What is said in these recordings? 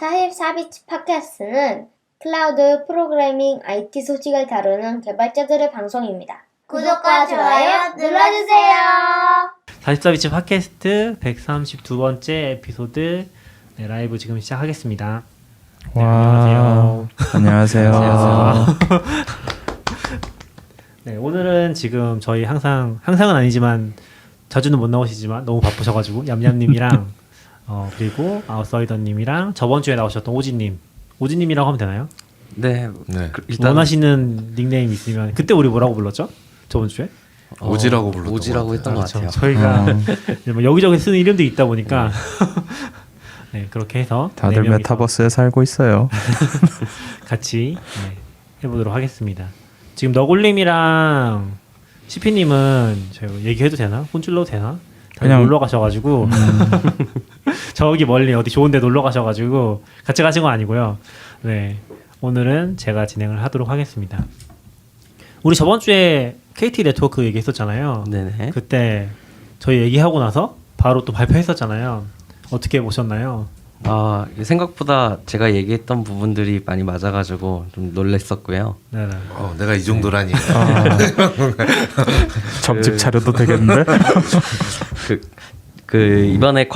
44비치 팟캐스트는 클라우드 프로그래밍 IT 소식을 다루는 개발자들의 방송입니다. 구독과 좋아요 눌러주세요. 44비치 팟캐스트 132번째 에피소드 라이브 지금 시작하겠습니다. 네, 안녕하세요. 안녕하세요. 네, 오늘은 지금 저희 항상은 아니지만 자주는 못 나오시지만 너무 바쁘셔가지고 얌얌님이랑 그리고 아웃사이더님이랑 저번 주에 나오셨던 오지님이라고 하면 되나요? 네. 일단 원하시는 닉네임 있으면 그때 우리 뭐라고 불렀죠? 저번 주에? 오지라고 불렀던 오지라고 했던 것 같아요. 저희가 이제 뭐 여기저기 쓰는 이름도 있다 보니까 네, 그렇게 해서 다들 메타버스에 살고 있어요. 같이 해보도록 하겠습니다. 지금 너굴님이랑 시피님은 저희 얘기해도 되나? 혼쭐러도 되나? 그냥 놀러 가셔가지고 저기 멀리 어디 좋은데 놀러 가셔가지고 같이 가신 건 아니고요. 네, 오늘은 제가 진행을 하도록 하겠습니다. 우리 저번 주에 KT 네트워크 얘기했었잖아요. 네네. 그때 저희 얘기하고 나서 바로 또 발표했었잖아요. 어떻게 보셨나요? 생각보다 제가 얘기했던 부분들이 많이 맞아가지고 좀 놀랬었고요. 네네. 내가 이 정도라니. 점집 차려도 되겠는데? 이번에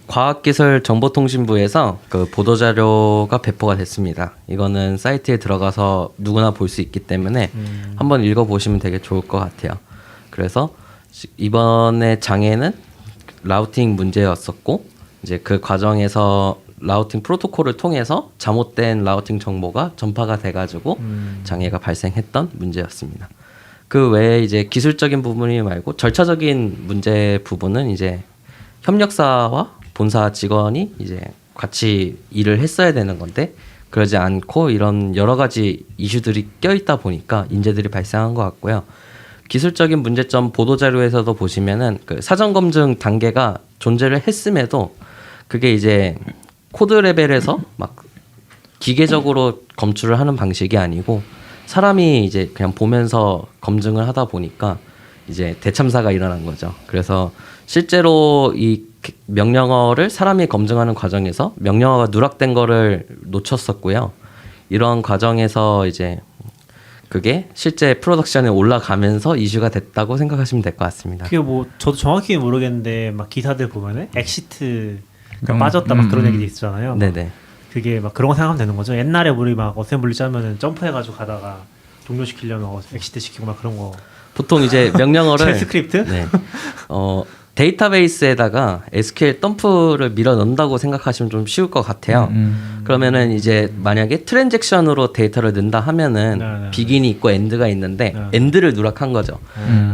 과학기술정보통신부에서 그 보도자료가 배포가 됐습니다. 이거는 사이트에 들어가서 누구나 볼 수 있기 때문에 한번 읽어보시면 되게 좋을 것 같아요. 그래서 이번에 장애는 라우팅 문제였었고, 이제 그 과정에서 라우팅 프로토콜을 통해서 잘못된 라우팅 정보가 전파가 돼가지고 장애가 발생했던 문제였습니다. 그 외에 이제 기술적인 부분이 말고 절차적인 문제 부분은 이제 협력사와 본사 직원이 이제 같이 일을 했어야 되는 건데 그러지 않고 이런 여러 가지 이슈들이 껴있다 보니까 인재들이 발생한 것 같고요. 기술적인 문제점 보도자료에서도 보시면은 그 사전 검증 단계가 존재를 했음에도 그게 이제 코드 레벨에서 막 기계적으로 검출을 하는 방식이 아니고 사람이 이제 그냥 보면서 검증을 하다 보니까 이제 대참사가 일어난 거죠. 그래서 실제로 이 명령어를 사람이 검증하는 과정에서 명령어가 누락된 거를 놓쳤었고요. 이런 과정에서 이제 그게 실제 프로덕션에 올라가면서 이슈가 됐다고 생각하시면 될 것 같습니다. 그게 뭐 저도 정확히 모르겠는데 막 기사들 보면은 엑시트가 빠졌다 막 그런 얘기도 있잖아요. 네네. 그게 막 그런 거 생각하면 되는 거죠. 옛날에 우리 막 어셈블리 짜면은 점프해가지고 가다가 종료시키려면 엑시트 시키고 막 그런 거. 보통 이제 명령어를 스크립트? 네. 데이터베이스에다가 SQL 덤프를 밀어 넣는다고 생각하시면 좀 쉬울 것 같아요. 그러면은 이제 만약에 트랜잭션으로 데이터를 넣는다 하면은 비긴이 있고 엔드가 있는데 엔드를 누락한 거죠.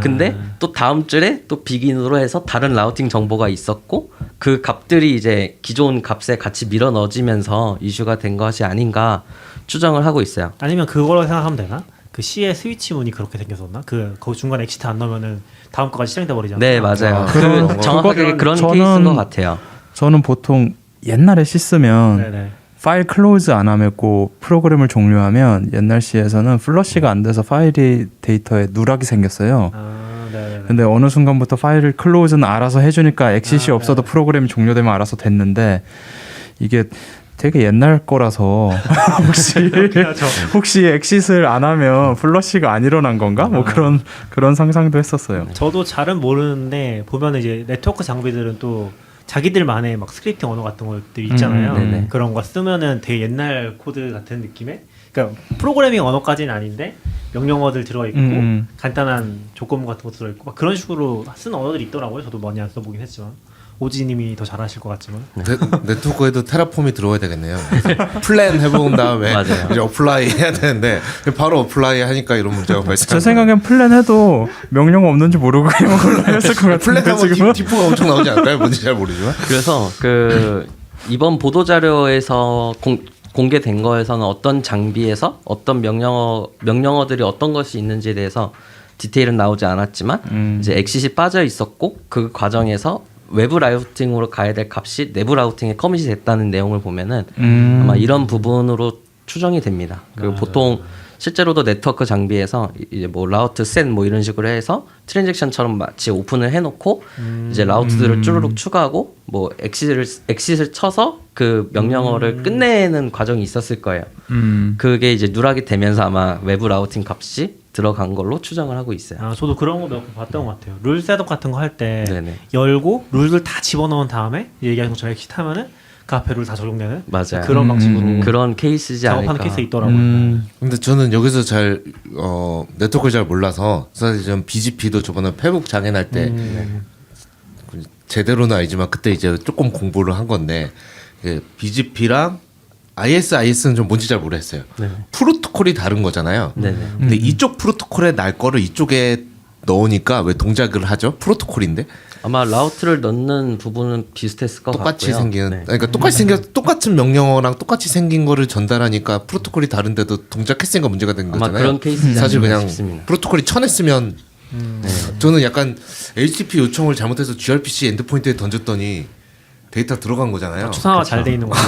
근데 또 다음 줄에 또 비긴으로 해서 다른 라우팅 정보가 있었고 그 값들이 이제 기존 값에 같이 밀어 넣어지면서 이슈가 된 것이 아닌가 추정을 하고 있어요. 아니면 그걸로 생각하면 되나? 그 C의 스위치 문이 그렇게 생겼었나? 거기 중간에 엑시트 안 넣으면은 다음 거까지 실행돼 버리잖아요. 네, 맞아요. 정확하게 그런 저는, 케이스인 것 같아요. 저는 보통 옛날에 C 쓰면 네네. 파일 클로즈 안 하고 프로그램을 종료하면 옛날 C에서는 플러시가 안 돼서 파일이 데이터에 누락이 생겼어요. 네네. 근데 어느 순간부터 파일을 클로즈는 알아서 해주니까 엑시시 없어도 프로그램이 종료되면 알아서 됐는데 이게 되게 옛날 거라서 혹시 엑싯을 안 하면 플러시가 안 일어난 건가? 뭐 그런 상상도 했었어요. 저도 잘은 모르는데 보면 이제 네트워크 장비들은 또 자기들만의 막 스크립팅 언어 같은 것들이 있잖아요. 그런 거 쓰면은 되게 옛날 코드 같은 느낌의, 그러니까 프로그래밍 언어까지는 아닌데 명령어들 들어 있고 간단한 조건부 같은 거 들어 있고 막 그런 식으로 쓰는 언어들이 있더라고요. 저도 많이 안 써보긴 했지만. 오지님이 더 잘하실 것 같지만 네트워크에도 테라폼이 들어와야 되겠네요. 플랜 해본 다음에 이제 어플라이 해야 되는데 바로 어플라이 하니까 이런 문제가 발생. 제 생각엔 플랜해도 명령어 없는지 모르고 그냥 올라했을 것 같은데 플랜하면 디프가 엄청 나오지 않을까요? 뭔지 잘 모르지만. 그래서 이번 보도 자료에서 공개된 거에서는 어떤 장비에서 어떤 명령어들이 어떤 것이 있는지에 대해서 디테일은 나오지 않았지만 이제 엑싯이 빠져 있었고 그 과정에서 외부 라우팅으로 가야 될 값이 내부 라우팅에 커밋이 됐다는 내용을 보면은 아마 이런 부분으로 추정이 됩니다. 그리고 보통 실제로도 네트워크 장비에서 이제 뭐 라우트 셋 뭐 이런 식으로 해서 트랜잭션처럼 마치 오픈을 해놓고 이제 라우트들을 쭈루룩 추가하고 뭐 엑싯을 쳐서 그 명령어를 끝내는 과정이 있었을 거예요. 그게 이제 누락이 되면서 아마 외부 라우팅 값이 들어간 걸로 추정을 하고 있어요. 아, 저도 그런 거 몇 번 봤던 것 같아요. 룰 셋업 같은 거 할 때 네네. 열고 룰들 다 집어넣은 다음에 얘기하는 것처럼 엑시트 하면은 그 앞에 룰 다 적용되는 맞아요. 그런 방식으로 그런 케이스지 작업하는 않을까. 케이스 있더라고요. 근데 저는 여기서 잘 네트워크를 잘 몰라서 사실 좀 BGP도 저번에 페북 장애날 때 제대로는 아니지만 그때 이제 조금 공부를 한 건데 BGP랑 IS는 좀 뭔지 잘 모르겠어요. 네. 프로토콜이 다른 거잖아요. 네네. 근데 이쪽 프로토콜에 날 거를 이쪽에 넣으니까 왜 동작을 하죠? 프로토콜인데 아마 라우트를 넣는 부분은 비슷했을 것 똑같이 같고요. 생긴 네. 그러니까 똑같은 명령어랑 똑같이 생긴 거를 전달하니까 프로토콜이 다른데도 동작했으니까 문제가 된 아마 거잖아요. 그런 케이스지 사실 않을까 그냥 싶습니다. 프로토콜이 쳐냈으면 저는 약간 HTTP 요청을 잘못해서 gRPC 엔드포인트에 던졌더니 데이터 들어간 거잖아요. 추상화가 잘 돼 있는 거죠.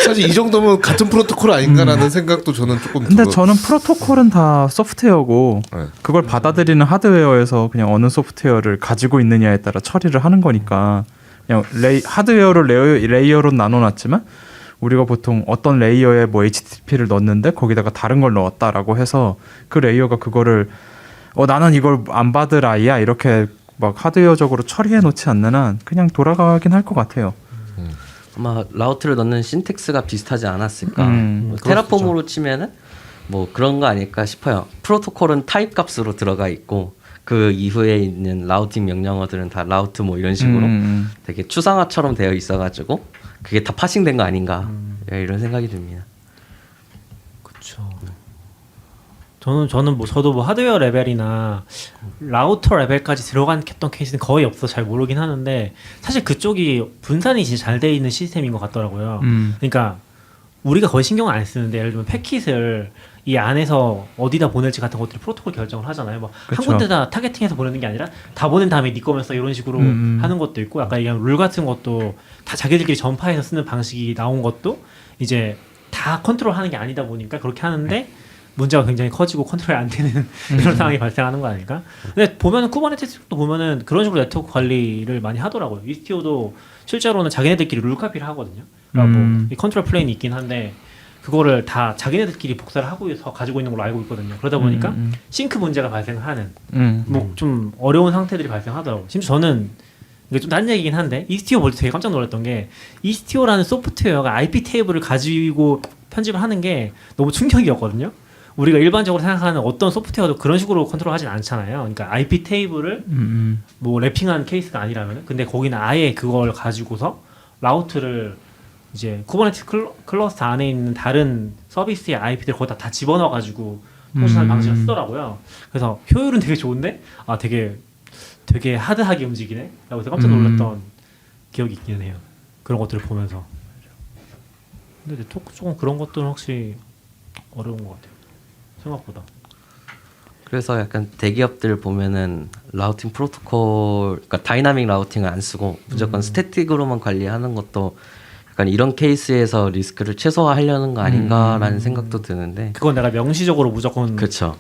사실 이 정도면 같은 프로토콜 아닌가라는 생각도 저는 조금 근데 저는 프로토콜은 다 소프트웨어고 네. 그걸 받아들이는 하드웨어에서 그냥 어느 소프트웨어를 가지고 있느냐에 따라 처리를 하는 거니까 그냥 하드웨어를 레이어로 나눠놨지만 우리가 보통 어떤 레이어에 뭐 HTTP를 넣었는데 거기다가 다른 걸 넣었다라고 해서 그 레이어가 그거를 나는 이걸 안 받을 아이야 이렇게 막 하드웨어적으로 처리해 놓지 않는 한 그냥 돌아가긴 할 것 같아요. 아마 라우트를 넣는 신텍스가 비슷하지 않았을까. 뭐 그럴 테라폼으로 치면은 뭐 그런 거 아닐까 싶어요. 프로토콜은 타입 값으로 들어가 있고 그 이후에 있는 라우팅 명령어들은 다 라우트 뭐 이런 식으로 되게 추상화처럼 되어 있어가지고 그게 다 파싱된 거 아닌가 이런 생각이 듭니다. 그렇죠. 저도 뭐 하드웨어 레벨이나 라우터 레벨까지 들어갔던 케이스는 거의 없어 잘 모르긴 하는데 사실 그쪽이 분산이 진짜 잘 돼 있는 시스템인 것 같더라고요. 그러니까 우리가 거의 신경을 안 쓰는데 예를 들면 패킷을 이 안에서 어디다 보낼지 같은 것들이 프로토콜 결정을 하잖아요. 뭐 한 그쵸. 군데다 타겟팅해서 보내는 게 아니라 다 보낸 다음에 네 거면 써 이런 식으로 하는 것도 있고 아까 얘기한 룰 같은 것도 다 자기들끼리 전파해서 쓰는 방식이 나온 것도 이제 다 컨트롤하는 게 아니다 보니까 그렇게 하는데 문제가 굉장히 커지고 컨트롤이 안 되는 이런 상황이 발생하는 거 아닐까? 근데 보면은 쿠버네티스도 보면은 그런 식으로 네트워크 관리를 많이 하더라고요. 이스티오도 실제로는 자기네들끼리 룰 카피를 하거든요. 그러니까 뭐 컨트롤 플레인이 있긴 한데 그거를 다 자기네들끼리 복사를 하고서 가지고 있는 걸로 알고 있거든요. 그러다 보니까 싱크 문제가 발생을 하는 뭐 좀 어려운 상태들이 발생하더라고요. 심지어 저는 이게 좀 다른 얘기긴 한데 이스티오 볼 때 되게 깜짝 놀랐던 게 이스티오라는 소프트웨어가 IP 테이블을 가지고 편집을 하는 게 너무 충격이었거든요. 우리가 일반적으로 생각하는 어떤 소프트웨어도 그런 식으로 컨트롤하진 않잖아요. 그러니까 IP 테이블을 뭐 랩핑한 케이스가 아니라면, 근데 거기는 아예 그걸 가지고서 라우트를 이제 쿠버네티스 클러스터 안에 있는 다른 서비스의 IP들 거기다 다 집어넣어가지고 통신하는 방식을 쓰더라고요. 그래서 효율은 되게 좋은데 되게 하드하게 움직이네. 라고 해서 깜짝 놀랐던 기억이 있긴 해요. 그런 것들을 보면서. 근데 네트워크 쪽은 그런 것들은 확실히 어려운 것 같아요. 생각보다. 그래서 약간 대기업들 보면은 라우팅 프로토콜, 그러니까 다이나믹 라우팅을 안 쓰고 무조건 스태틱으로만 관리하는 것도 약간 이런 케이스에서 리스크를 최소화하려는 거 아닌가라는 생각도 드는데. 그건 내가 명시적으로 무조건 그렇죠.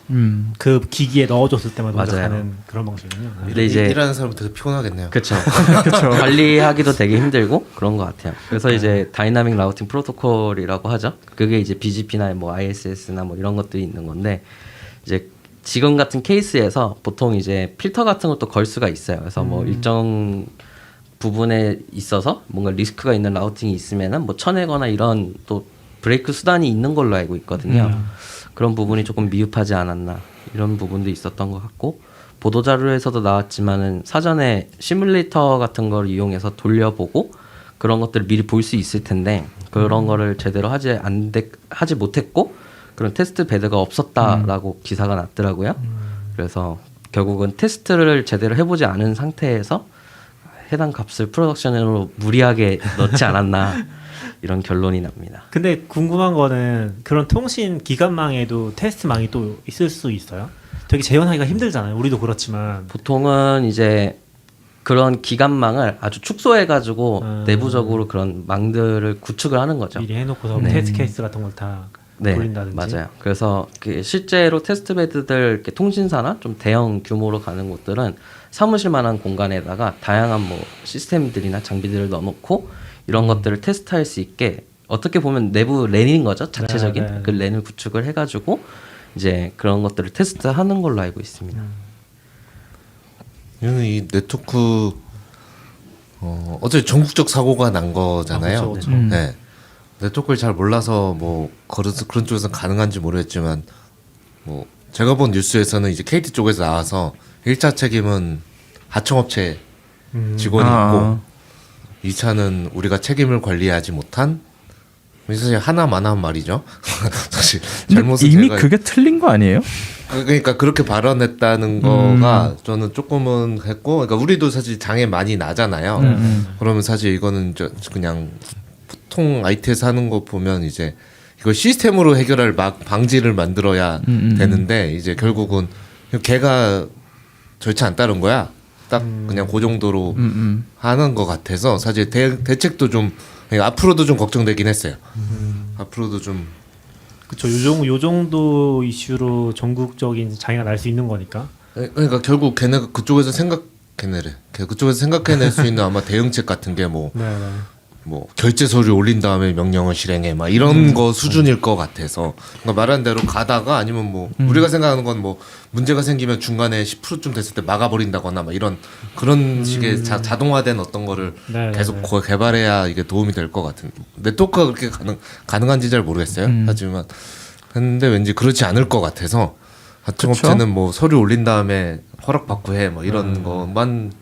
그 기기에 넣어줬을 때만 맞아요. 동작하는 그런 방식이군요. 근데 이제 일하는 사람 되게 피곤하겠네요. 그렇죠. 관리하기도 되게 힘들고 그런 것 같아요. 그래서 이제 다이나믹 라우팅 프로토콜이라고 하죠. 그게 이제 BGP나 뭐 ISS나 뭐 이런 것들이 있는 건데 이제 지금 같은 케이스에서 보통 이제 필터 같은 것도 걸 수가 있어요. 그래서 뭐 일정 부분에 있어서 뭔가 리스크가 있는 라우팅이 있으면은 뭐 쳐내거나 이런 또 브레이크 수단이 있는 걸로 알고 있거든요. 그런 부분이 조금 미흡하지 않았나 이런 부분도 있었던 것 같고, 보도 자료에서도 나왔지만은 사전에 시뮬레이터 같은 걸 이용해서 돌려보고 그런 것들을 미리 볼 수 있을 텐데 그런 거를 제대로 하지 못했고 그런 테스트 베드가 없었다라고 기사가 났더라고요. 그래서 결국은 테스트를 제대로 해보지 않은 상태에서 해당 값을 프로덕션으로 무리하게 넣지 않았나 이런 결론이 납니다. 근데 궁금한 거는 그런 통신 기관망에도 테스트망이 또 있을 수 있어요? 되게 재현하기가 힘들잖아요. 우리도 그렇지만. 보통은 이제 그런 기관망을 아주 축소해가지고 내부적으로 그런 망들을 구축을 하는 거죠. 미리 해놓고서 네. 테스트 케이스 같은 걸 다. 네, 돌린다든지. 맞아요. 그래서 그 실제로 테스트베드들 이렇게 통신사나 좀 대형 규모로 가는 곳들은 사무실만한 공간에다가 다양한 뭐 시스템들이나 장비들을 넣어놓고 이런 것들을 테스트할 수 있게 어떻게 보면 내부 랜인 거죠. 자체적인 네. 그 랜을 구축을 해가지고 이제 그런 것들을 테스트하는 걸로 알고 있습니다. 이거는 이 네트워크 어차피 전국적 사고가 난 거잖아요. 아, 그쵸. 네. 네트워크를 잘 몰라서 뭐 그런 쪽에서 가능한지 모르겠지만 뭐 제가 본 뉴스에서는 이제 KT 쪽에서 나와서 1차 책임은 하청업체 직원이 있고 2차는 우리가 책임을 관리하지 못한 사실 하나만한 말이죠. 사실 잘못은 이미 제가 그게 틀린 거 아니에요? 그러니까 그렇게 발언했다는 거가 저는 조금은 했고, 그러니까 우리도 사실 장애 많이 나잖아요. 그러면 사실 이거는 그냥 보통 IT에서 하는 거 보면 이제 이걸 시스템으로 해결할 방지를 만들어야 되는데 이제 결국은 걔가 절차 안 따른 거야. 딱 그냥 그 정도로 하는 것 같아서 사실 대책도 좀 앞으로도 좀 걱정되긴 했어요. 앞으로도 좀 그쵸. 요 정도 이슈로 전국적인 장애가 날 수 있는 거니까. 그러니까 결국 걔네가 그쪽에서 그쪽에서 생각해낼 수 있는 아마 대응책 같은 게 뭐 결제 서류 올린 다음에 명령을 실행해 막 이런 거 수준일 것 같아서 그러니까 말한 대로 가다가 아니면 뭐 우리가 생각하는 건 뭐 문제가 생기면 중간에 10%쯤 됐을 때 막아버린다거나 막 그런 식의 자동화된 어떤 거를 계속 개발해야 이게 도움이 될 것 같은 네트워크가 그렇게 가능한지 잘 모르겠어요. 하지만 근데 왠지 그렇지 않을 것 같아서 하청업체는 뭐 서류 올린 다음에 허락받고 해 뭐 이런 것만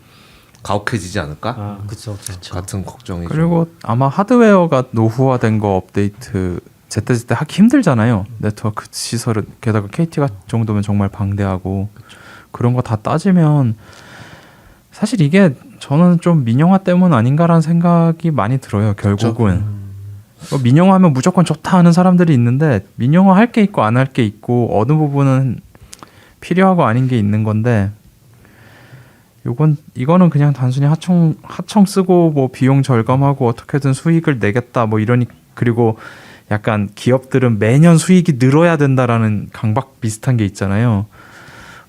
가혹해지지 않을까? 아, 그쵸. 같은 걱정이 그리고 아마 하드웨어가 노후화된 거 업데이트 제때제때 하기 힘들잖아요. 네트워크 시설은 게다가 KT 같은 정도면 정말 방대하고 그런 거 다 따지면 사실 이게 저는 좀 민영화 때문 아닌가라는 생각이 많이 들어요. 결국은 민영화하면 무조건 좋다 하는 사람들이 있는데 민영화 할 게 있고 안 할 게 있고 어느 부분은 필요하고 아닌 게 있는 건데 이거는 그냥 단순히 하청 쓰고 뭐 비용 절감하고 어떻게든 수익을 내겠다 뭐 이러니 그리고 약간 기업들은 매년 수익이 늘어야 된다라는 강박 비슷한 게 있잖아요.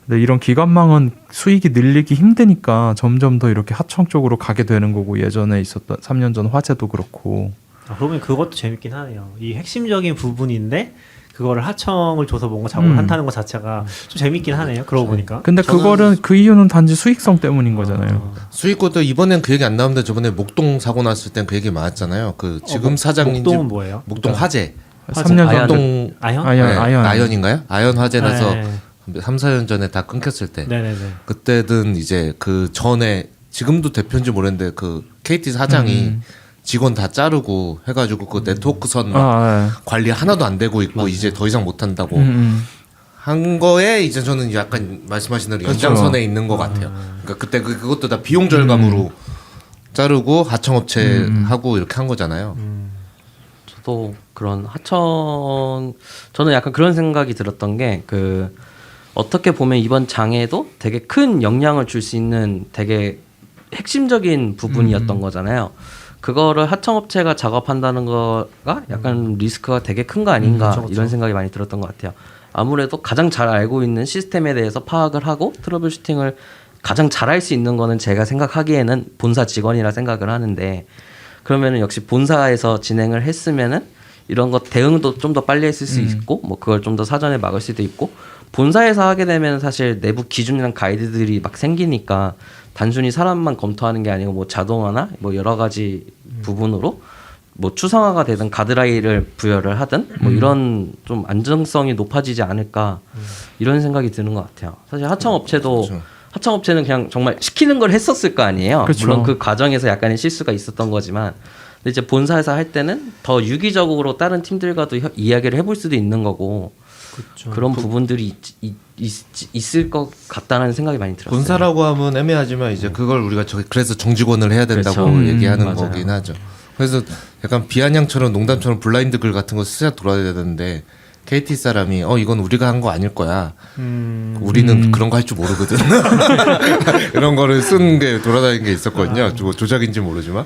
근데 이런 기관망은 수익이 늘리기 힘드니까 점점 더 이렇게 하청 쪽으로 가게 되는 거고 예전에 있었던 3년 전 화재도 그렇고. 그러면 그것도 재밌긴 하네요. 이 핵심적인 부분인데 그거를 하청을 줘서 뭔가 작업을 한다는 것 자체가 좀 재밌긴 하네요. 그러고 보니까. 근데 그 이유는 단지 수익성 때문인 거잖아요. 수익고도 이번엔 그 얘기 안 나오는데 저번에 목동 사고 났을 땐 그 얘기 많았잖아요. 그 지금 사장인지 목동은 뭐예요? 목동 화재. 3년 전 목동 아연인가요? 아연 화재 나서 3, 4년 전에 다 끊겼을 때. 네네네. 그때든 이제 그 전에 지금도 대표인지 모르겠는데 그 KT 사장이 직원 다 자르고 해가지고 그 네트워크선 관리 하나도 안 되고 있고 이제 더 이상 못 한다고 한 거에 이제 저는 약간 말씀하신 대로 연장선에 있는 것 같아요. 그러니까 그때 그것도 다 비용 절감으로 자르고 하청업체 하고 이렇게 한 거잖아요. 저도 그런 저는 약간 그런 생각이 들었던 게 어떻게 보면 이번 장애도 되게 큰 영향을 줄 수 있는 되게 핵심적인 부분이었던 거잖아요. 그거를 하청업체가 작업한다는 거가 약간 리스크가 되게 큰 거 아닌가 이런 생각이 많이 들었던 것 같아요. 아무래도 가장 잘 알고 있는 시스템에 대해서 파악을 하고 트러블 슈팅을 가장 잘할 수 있는 거는 제가 생각하기에는 본사 직원이라 생각을 하는데 그러면은 역시 본사에서 진행을 했으면은 이런 것 대응도 좀 더 빨리 했을 수 있고 뭐 그걸 좀 더 사전에 막을 수도 있고 본사에서 하게 되면 사실 내부 기준이랑 가이드들이 막 생기니까 단순히 사람만 검토하는 게 아니고 뭐 자동화나 뭐 여러 가지 부분으로 뭐 추상화가 되든 가드라인을 부여를 하든 뭐 이런 좀 안정성이 높아지지 않을까 이런 생각이 드는 것 같아요. 사실 하청업체는 그냥 정말 시키는 걸 했었을 거 아니에요. 그쵸. 물론 그 과정에서 약간의 실수가 있었던 거지만 근데 이제 본사에서 할 때는 더 유기적으로 다른 팀들과도 이야기를 해볼 수도 있는 거고 그런 부분들이 있을 것 같다는 생각이 많이 들었어요. 본사라고 하면 애매하지만 이제 그걸 우리가 그래서 정직원을 해야 된다고 얘기하는 맞아요. 거긴 하죠. 그래서 약간 비아냥처럼 농담처럼 블라인드 글 같은 거 쓰자 돌아야 되는데 KT 사람이 이건 우리가 한 거 아닐 거야. 우리는 그런 거 할 줄 모르거든. 이런 거를 쓴 게 돌아다니는 게 있었거든요. 조작인지 모르지만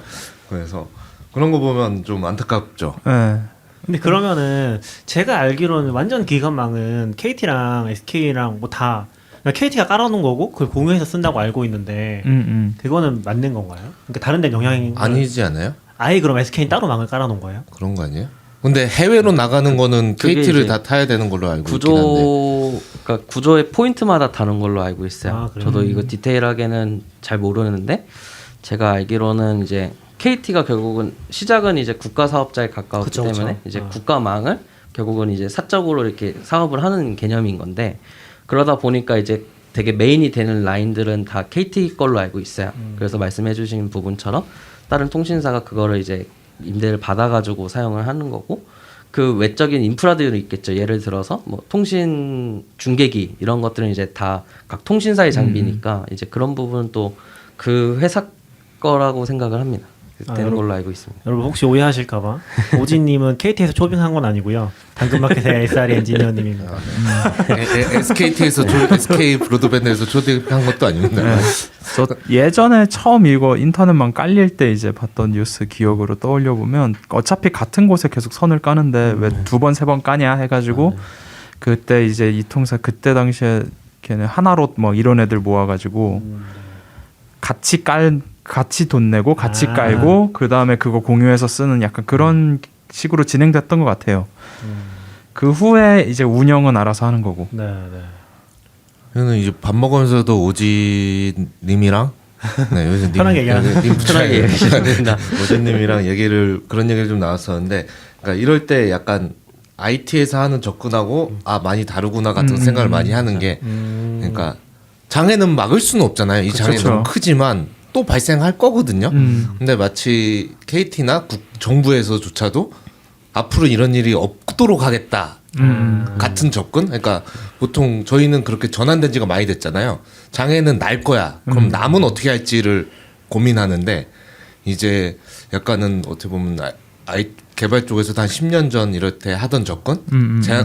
그래서 그런 거 보면 좀 안타깝죠. 네. 근데 그러면은 제가 알기로는 완전 기관망은 KT랑 SK랑 뭐 다 KT가 깔아놓은 거고 그걸 공유해서 쓴다고 알고 있는데 그거는 맞는 건가요? 그러니까 다른 데 영향이 아니지 않아요? 아예 그럼 SK는 따로 망을 깔아놓은 거예요? 그런 거 아니에요? 근데 해외로 나가는 거는 그게 KT를 이제 다 타야 되는 걸로 알고 있긴 한데. 그러니까 구조의 포인트마다 다른 걸로 알고 있어요. 아, 그래요? 저도 이거 디테일하게는 잘 모르는데 제가 알기로는 이제 KT가 결국은 시작은 이제 국가 사업자에 가까웠기 그쵸, 때문에 그쵸. 이제 국가망을 결국은 이제 사적으로 이렇게 사업을 하는 개념인 건데 그러다 보니까 이제 되게 메인이 되는 라인들은 다 KT 걸로 알고 있어요. 그래서 말씀해주신 부분처럼 다른 통신사가 그거를 이제 임대를 받아가지고 사용을 하는 거고 그 외적인 인프라들이 있겠죠. 예를 들어서 뭐 통신 중계기 이런 것들은 이제 다 각 통신사의 장비니까 이제 그런 부분은 또 그 회사 거라고 생각을 합니다. 되는 걸로 알고 있습니다. 여러분 혹시 오해하실까봐 오진님은 KT에서 초빙한 건 아니고요. 당근마켓의 SR 엔지니어님입니다. SKT에서 SK 브로드밴드에서 초대한 것도 아닙니다. 저 예전에 처음 이거 인터넷망 깔릴 때 이제 봤던 뉴스 기억으로 떠올려 보면 어차피 같은 곳에 계속 선을 까는데 왜 두 번 세 번 까냐 해가지고 그때 이제 이 통사 그때 당시에 걔네 하나로 뭐 이런 애들 모아가지고 같이 돈 내고 같이 깔고 그 다음에 그거 공유해서 쓰는 약간 그런 식으로 진행됐던 것 같아요. 그 후에 이제 운영은 알아서 하는 거고. 네, 네. 저는 이제 밥 먹으면서도 오지님이랑 네, 요즘 편하게 얘기하는 편하게 얘기하십니다. 오지님이랑 그런 얘기를 좀 나눴었는데, 그러니까 이럴 때 약간 IT에서 하는 접근하고 많이 다르구나 같은 생각을 많이 하는 게, 그러니까 장애는 막을 수는 없잖아요. 이 장애 그쵸. 너무 크지만 또 발생할 거거든요. 근데 마치 KT나 정부에서조차도 앞으로 이런 일이 없도록 하겠다. 같은 접근? 그러니까 보통 저희는 그렇게 전환된 지가 많이 됐잖아요. 장애는 날 거야. 그럼 남은 어떻게 할지를 고민하는데 이제 약간은 어떻게 보면 개발 쪽에서도 한 10년 전 이럴 때 하던 접근?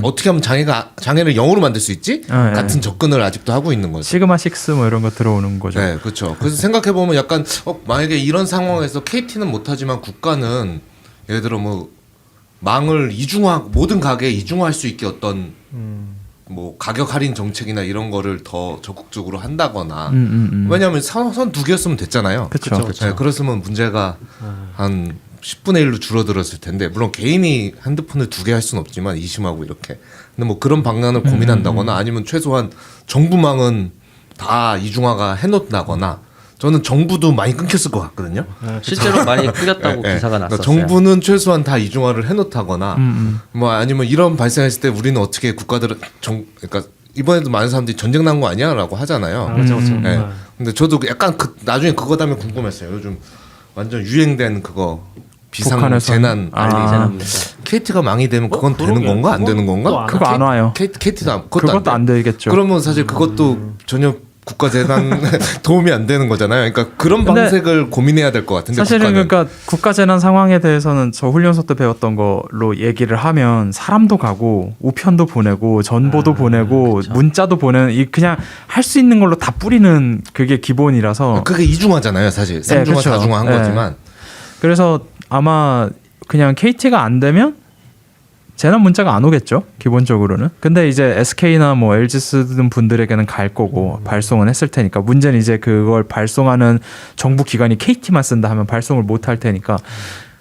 어떻게 하면 장애를 0으로 만들 수 있지? 같은 접근을 아직도 하고 있는 거죠. 시그마 6 뭐 이런 거 들어오는 거죠. 네, 그렇죠. 그래서 생각해 보면 약간 만약에 이런 상황에서 KT는 못하지만 국가는 예를 들어 뭐 망을 모든 가게에 이중화할 수 있게 어떤 뭐 가격 할인 정책이나 이런 거를 더 적극적으로 한다거나 왜냐하면 선 두 개였으면 됐잖아요. 그쵸. 네, 그랬으면 문제가 한 10분의 1로 줄어들었을 텐데 물론 개인이 핸드폰을 두 개 할 수는 없지만 이심하고 이렇게 근데 뭐 그런 방안을 고민한다거나 아니면 최소한 정부망은 다 이중화가 해놓는다거나 저는 정부도 많이 끊겼을 것 같거든요. 실제로 많이 끊겼다고 네, 기사가 그러니까 났었어요. 정부는 최소한 다 이중화를 해놓다거나 뭐 아니면 이런 발생했을 때 우리는 어떻게 그러니까 이번에도 많은 사람들이 전쟁 난 거 아니야라고 하잖아요. 그렇죠, 그렇죠. 네. 근데 저도 약간 나중에 그거 다음에 궁금했어요. 요즘 완전 유행된 그거 비상 북한에서? 재난 아. 알리 재난입니다. KT가 망이 되면 그건 되는 그러게요. 건가 안 되는 그건 건가? 또 그거 안 와요. KT도 그것도 안 되겠죠. 그러면 사실 그것도 전혀 국가 재난 도움이 안 되는 거잖아요. 그러니까 그런 근데 방식을 고민해야 될 것 같은데 사실은 국가는. 그러니까 국가 재난 상황에 대해서는 저 훈련소 때 배웠던 걸로 얘기를 하면 사람도 가고 우편도 보내고 전보도 보내고 그렇죠. 문자도 보내는 그냥 할 수 있는 걸로 다 뿌리는 그게 기본이라서 그게 이중화잖아요, 사실. 3중화, 그렇죠. 4중화 한 네. 거지만. 그래서 아마 그냥 KT가 안 되면 재난 문자가 안 오겠죠, 기본적으로는. 근데 이제 SK나 뭐 LG 쓰는 분들에게는 갈 거고 발송은 했을 테니까 문제는 이제 그걸 발송하는 정부 기관이 KT만 쓴다 하면 발송을 못 할 테니까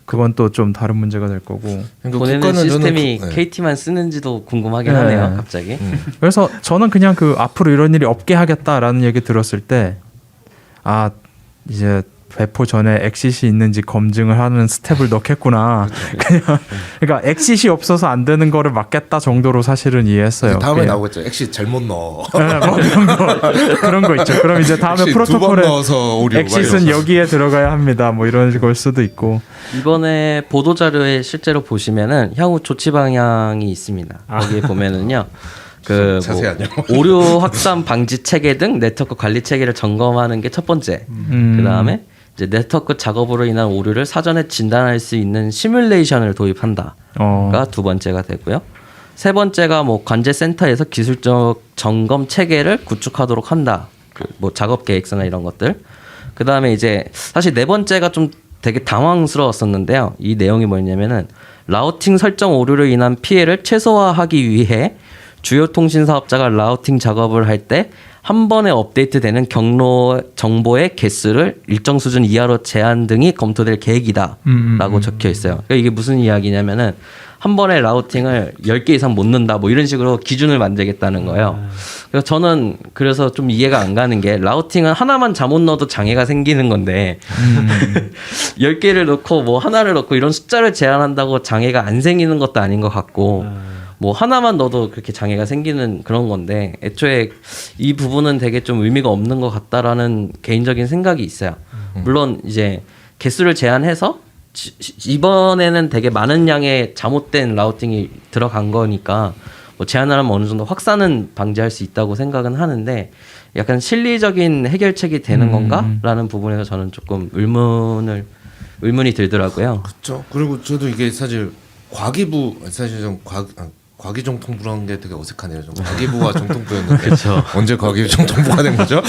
그건 또 좀 다른 문제가 될 거고. 그러니까 보내는 국가는 시스템이 저는 KT만 쓰는지도 궁금하긴 네. 하네요. 갑자기. 그래서 저는 그냥 그 앞으로 이런 일이 없게 하겠다라는 얘기 들었을 때 이제 배포 전에 엑싯이 있는지 검증을 하는 스텝을 넣겠구나. 그러니까 엑싯이 없어서 안 되는 거를 막겠다 정도로 사실은 이해했어요. 다음에 그냥. 나오겠죠. 엑시 잘못 넣어. 네, 뭐 그런 거 있죠. 그럼 이제 다음에 엑시 두번 프로토콜에 넣어서 오류 엑싯은 여기에 들어가야 합니다. 뭐 이런 걸 수도 있고. 이번에 보도 자료에 실제로 보시면은 향후 조치 방향이 있습니다. 거기에 보면은요. 그 자세하네요. 오류 확산 방지 체계 등 네트워크 관리 체계를 점검하는 게 첫 번째. 그다음에 이제 네트워크 작업으로 인한 오류를 사전에 진단할 수 있는 시뮬레이션을 도입한다가 두 번째가 되고요. 세 번째가 뭐 관제 센터에서 기술적 점검 체계를 구축하도록 한다. 뭐 작업 계획서나 이런 것들. 그다음에 이제 사실 네 번째가 좀 되게 당황스러웠었는데요. 이 내용이 뭐냐면은 라우팅 설정 오류로 인한 피해를 최소화하기 위해 주요 통신 사업자가 라우팅 작업을 할 때 한 번에 업데이트되는 경로 정보의 개수를 일정 수준 이하로 제한 등이 검토될 계획이다라고 적혀 있어요. 그러니까 이게 무슨 이야기냐면은 한 번에 라우팅을 10개 이상 못 넣는다 뭐 이런 식으로 기준을 만들겠다는 거예요. 그래서 저는 그래서 좀 이해가 안 가는 게 라우팅은 하나만 잘못 넣어도 장애가 생기는 건데 10개를 넣고 뭐 하나를 넣고 이런 숫자를 제한한다고 장애가 안 생기는 것도 아닌 것 같고 뭐 하나만 넣어도 그렇게 장애가 생기는 그런 건데 애초에 이 부분은 되게 좀 의미가 없는 것 같다라는 개인적인 생각이 있어요. 물론 이제 개수를 제한해서 이번에는 되게 많은 양의 잘못된 라우팅이 들어간 거니까 뭐 제한을 하면 어느 정도 확산은 방지할 수 있다고 생각은 하는데 약간 실리적인 해결책이 되는 건가라는 부분에서 저는 조금 의문이 들더라고요. 그렇죠. 그리고 저도 이게 사실 과기부 사실 좀 과기정통부라는 게 되게 어색하네요. 좀 과기부가 정통부였는데 언제 과기정통부가 된 거죠?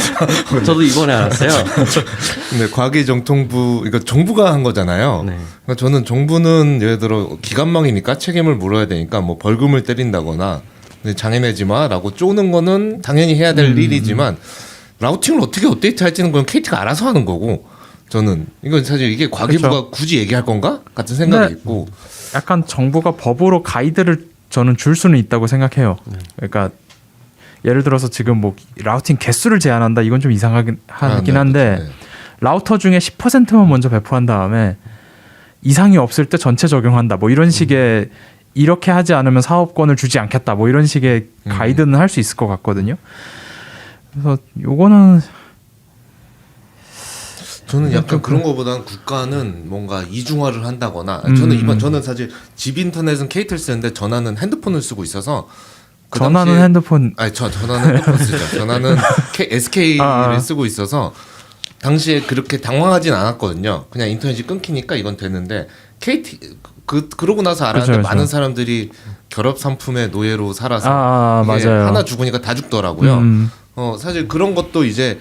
저도 이번에 알았어요. 근데 과기정통부 이거 정부가 한 거잖아요. 네. 그러니까 저는 정부는 예를 들어 기관망이니까 책임을 물어야 되니까 뭐 벌금을 때린다거나 장애내지 마라고 쪼는 거는 당연히 해야 될 일이지만 라우팅을 어떻게 업데이트 할지는 그건 KT가 알아서 하는 거고 저는 이건 사실 이게 과기부가 그렇죠. 굳이 얘기할 건가 같은 생각이 있고 약간 정부가 법으로 가이드를 저는 줄 수는 있다고 생각해요. 그러니까 예를 들어서 지금 뭐 라우팅 개수를 제한한다 이건 좀 이상하긴 한데 네. 라우터 중에 10%만 먼저 배포한 다음에 이상이 없을 때 전체 적용한다 뭐 이런 식의 이렇게 하지 않으면 사업권을 주지 않겠다 뭐 이런 식의 가이드는 할 수 있을 것 같거든요. 그래서 요거는 저는 약간 그런 거보다는 국가는 뭔가 이중화를 한다거나 저는 사실 집 인터넷은 KT를 쓰는데 전화는 핸드폰을 쓰고 있어서 그 전화는 당시에- 핸드폰 아니 전화는 핸드폰 쓰죠. 전화는 SK를 쓰고 있어서 당시에 그렇게 당황하진 않았거든요. 그냥 인터넷이 끊기니까 이건 되는데 KT 그러고 나서 알았는데 그렇죠. 많은 사람들이 결합 상품의 노예로 살아서 이게 맞아요. 하나 죽으니까 다 죽더라고요. 사실 그런 것도 이제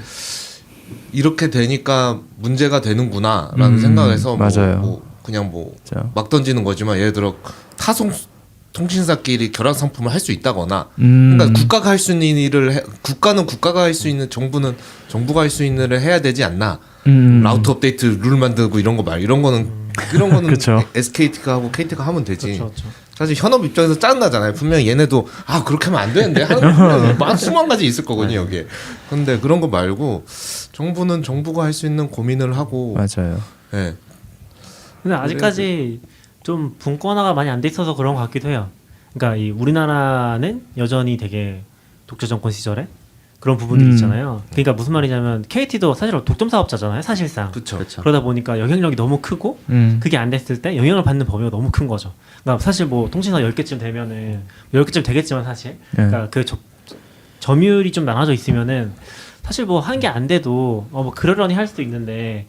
이렇게 되니까 문제가 되는구나라는 생각에서 맞아요. 그냥 진짜. 막 던지는 거지만 예를 들어 타송 통신사끼리 결합 상품을 할 수 있다거나 그러니까 국가가 할 수 있는 일을 국가는 국가가 할 수 있는 정부는 정부가 할 수 있는 일을 해야 되지 않나 라우터 업데이트 룰 만들고 이런 거는 그쵸. SKT가 하고 KT가 하면 되지. 그렇죠. 사실 현업 입장에서 짜증나잖아요. 분명히 얘네도 그렇게 하면 안 되는데 하는 거 수만 가지 있을 거거든요 여기에. 근데 그런 거 말고 정부는 정부가 할 수 있는 고민을 하고. 맞아요. 예. 근데 아직까지 좀 분권화가 많이 안 돼 있어서 그런 것 같기도 해요. 그러니까 이 우리나라는 여전히 되게 독재 정권 시절에 그런 부분들이 있잖아요. 그러니까 무슨 말이냐면 KT도 사실 독점 사업자잖아요, 사실상. 그렇죠. 그러다 보니까 영향력이 너무 크고 그게 안 됐을 때 영향을 받는 범위가 너무 큰 거죠. 그러니까 사실 뭐 통신사 10개쯤 되면은 10개쯤 되겠지만 사실 그러니까 그 점유율이 좀 나눠져 있으면은 사실 뭐 한 게 안 돼도 뭐 그러려니 할 수도 있는데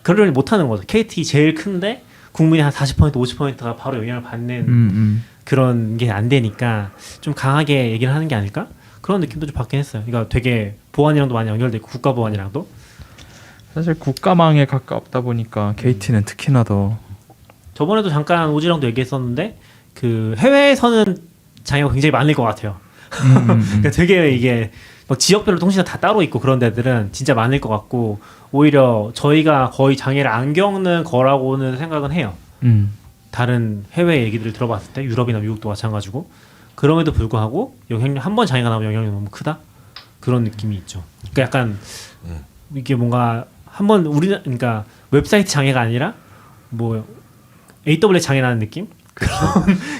그러려니 못 하는 거죠. KT 제일 큰데 국민의 한 40% 50%가 바로 영향을 받는 그런 게 안 되니까 좀 강하게 얘기를 하는 게 아닐까? 그런 느낌도 좀 받긴 했어요. 그러니까 되게 보안이랑도 많이 연결돼 있고 국가 보안이랑도. 사실 국가망에 가깝다 보니까 KT는 특히나 더 저번에도 잠깐 오지랑도 얘기했었는데 그 해외에서는 장애가 굉장히 많을 것 같아요. 그러니까 되게 이게 뭐 지역별로 통신사 다 따로 있고 그런 데들은 진짜 많을 것 같고 오히려 저희가 거의 장애를 안 겪는 거라고는 생각은 해요. 다른 해외 얘기들을 들어봤을 때 유럽이나 미국도 마찬가지고 그럼에도 불구하고 영향력 한 번 장애가 나오면 영향력이 너무 크다 그런 느낌이 있죠. 그러니까 약간 이게 뭔가 한번 그러니까 웹사이트 장애가 아니라 뭐 AWS 장애라는 느낌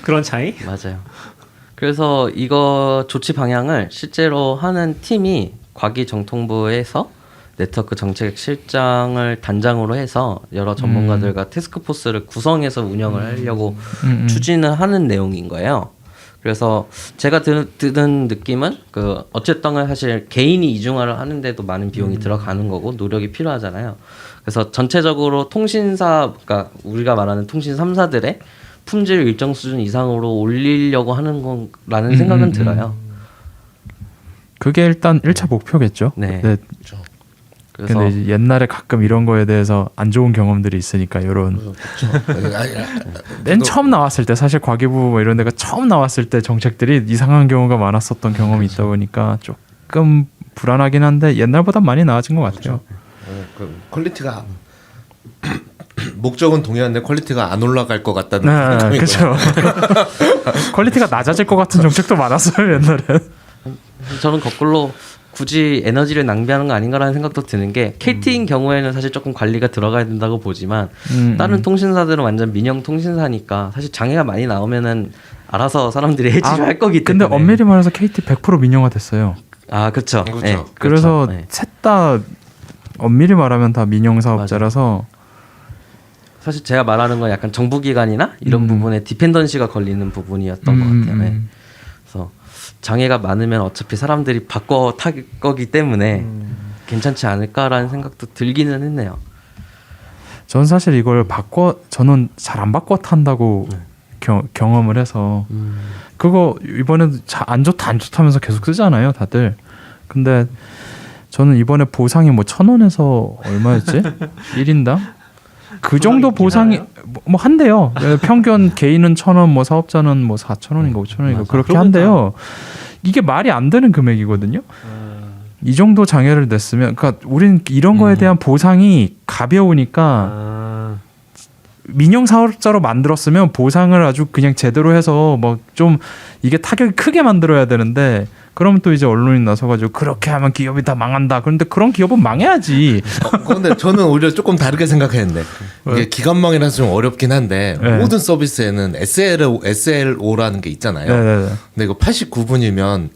그런 차이. 맞아요. 그래서 이거 조치 방향을 실제로 하는 팀이 과기정통부에서 네트워크 정책 실장을 단장으로 해서 여러 전문가들과 태스크포스를 구성해서 운영을 하려고 추진을 하는 내용인 거예요. 그래서 제가 드는 느낌은 어쨌든 사실 개인이 이중화를 하는데도 많은 비용이 들어가는 거고 노력이 필요하잖아요. 그래서 전체적으로 통신사, 그러니까 우리가 말하는 통신 3사들의 품질을 일정 수준 이상으로 올리려고 하는 거라는 생각은 들어요. 그게 일단 1차 목표겠죠. 네. 네. 그래서 근데 이제 옛날에 가끔 이런 거에 대해서 안 좋은 경험들이 있으니까 이런 맨 처음 나왔을 때 사실 과기부 뭐 이런 데가 처음 나왔을 때 정책들이 이상한 경우가 많았었던 경험이 있다 보니까 조금 불안하긴 한데 옛날보다 많이 나아진 것 같아요. 그 퀄리티가 목적은 동일한데 퀄리티가 안 올라갈 것 같다는 생각이 그렇죠. 퀄리티가 낮아질 것 같은 정책도 많았어요 옛날에. 저는 거꾸로 굳이 에너지를 낭비하는 거 아닌가라는 생각도 드는 게 KT인 경우에는 사실 조금 관리가 들어가야 된다고 보지만 다른 통신사들은 완전 민영 통신사니까 사실 장애가 많이 나오면은 알아서 사람들이 해지를 할 거기 때문에. 근데 엄밀히 말해서 KT 100% 민영화 됐어요. 아 그렇죠. 그렇죠. 네, 그래서 네. 셋 다 엄밀히 말하면 다 민영 사업자라서 사실 제가 말하는 건 약간 정부기관이나 이런 부분에 디펜던시가 걸리는 부분이었던 것 같아요. 네. 그래서 장애가 많으면 어차피 사람들이 바꿔 탈 거기 때문에 괜찮지 않을까라는 생각도 들기는 했네요. 저는 사실 이걸 저는 잘 안 바꿔 탄다고 경험을 해서 그거 이번에도 안 좋다면서 계속 쓰잖아요 다들. 근데 저는 이번에 보상이 뭐 1,000원에서 얼마였지? 1인당? 그 정도 보상이 뭐 한대요. 평균 개인은 1,000원, 뭐 사업자는 뭐 4,000원인가 5,000원인가 그렇게 한대요. 이게 말이 안 되는 금액이거든요. 이 정도 장애를 냈으면, 그러니까 우리는 이런 거에 대한 보상이 가벼우니까 민영 사업자로 만들었으면 보상을 아주 그냥 제대로 해서 뭐 좀 이게 타격이 크게 만들어야 되는데. 그러면 또 이제 언론이 나서가지고 그렇게 하면 기업이 다 망한다. 그런데 그런 기업은 망해야지. 그런데 저는 오히려 조금 다르게 생각했는데 이게 기관망이라서 좀 어렵긴 한데 네. 모든 서비스에는 SLO라는 게 있잖아요. 네네네. 근데 이거 89분이면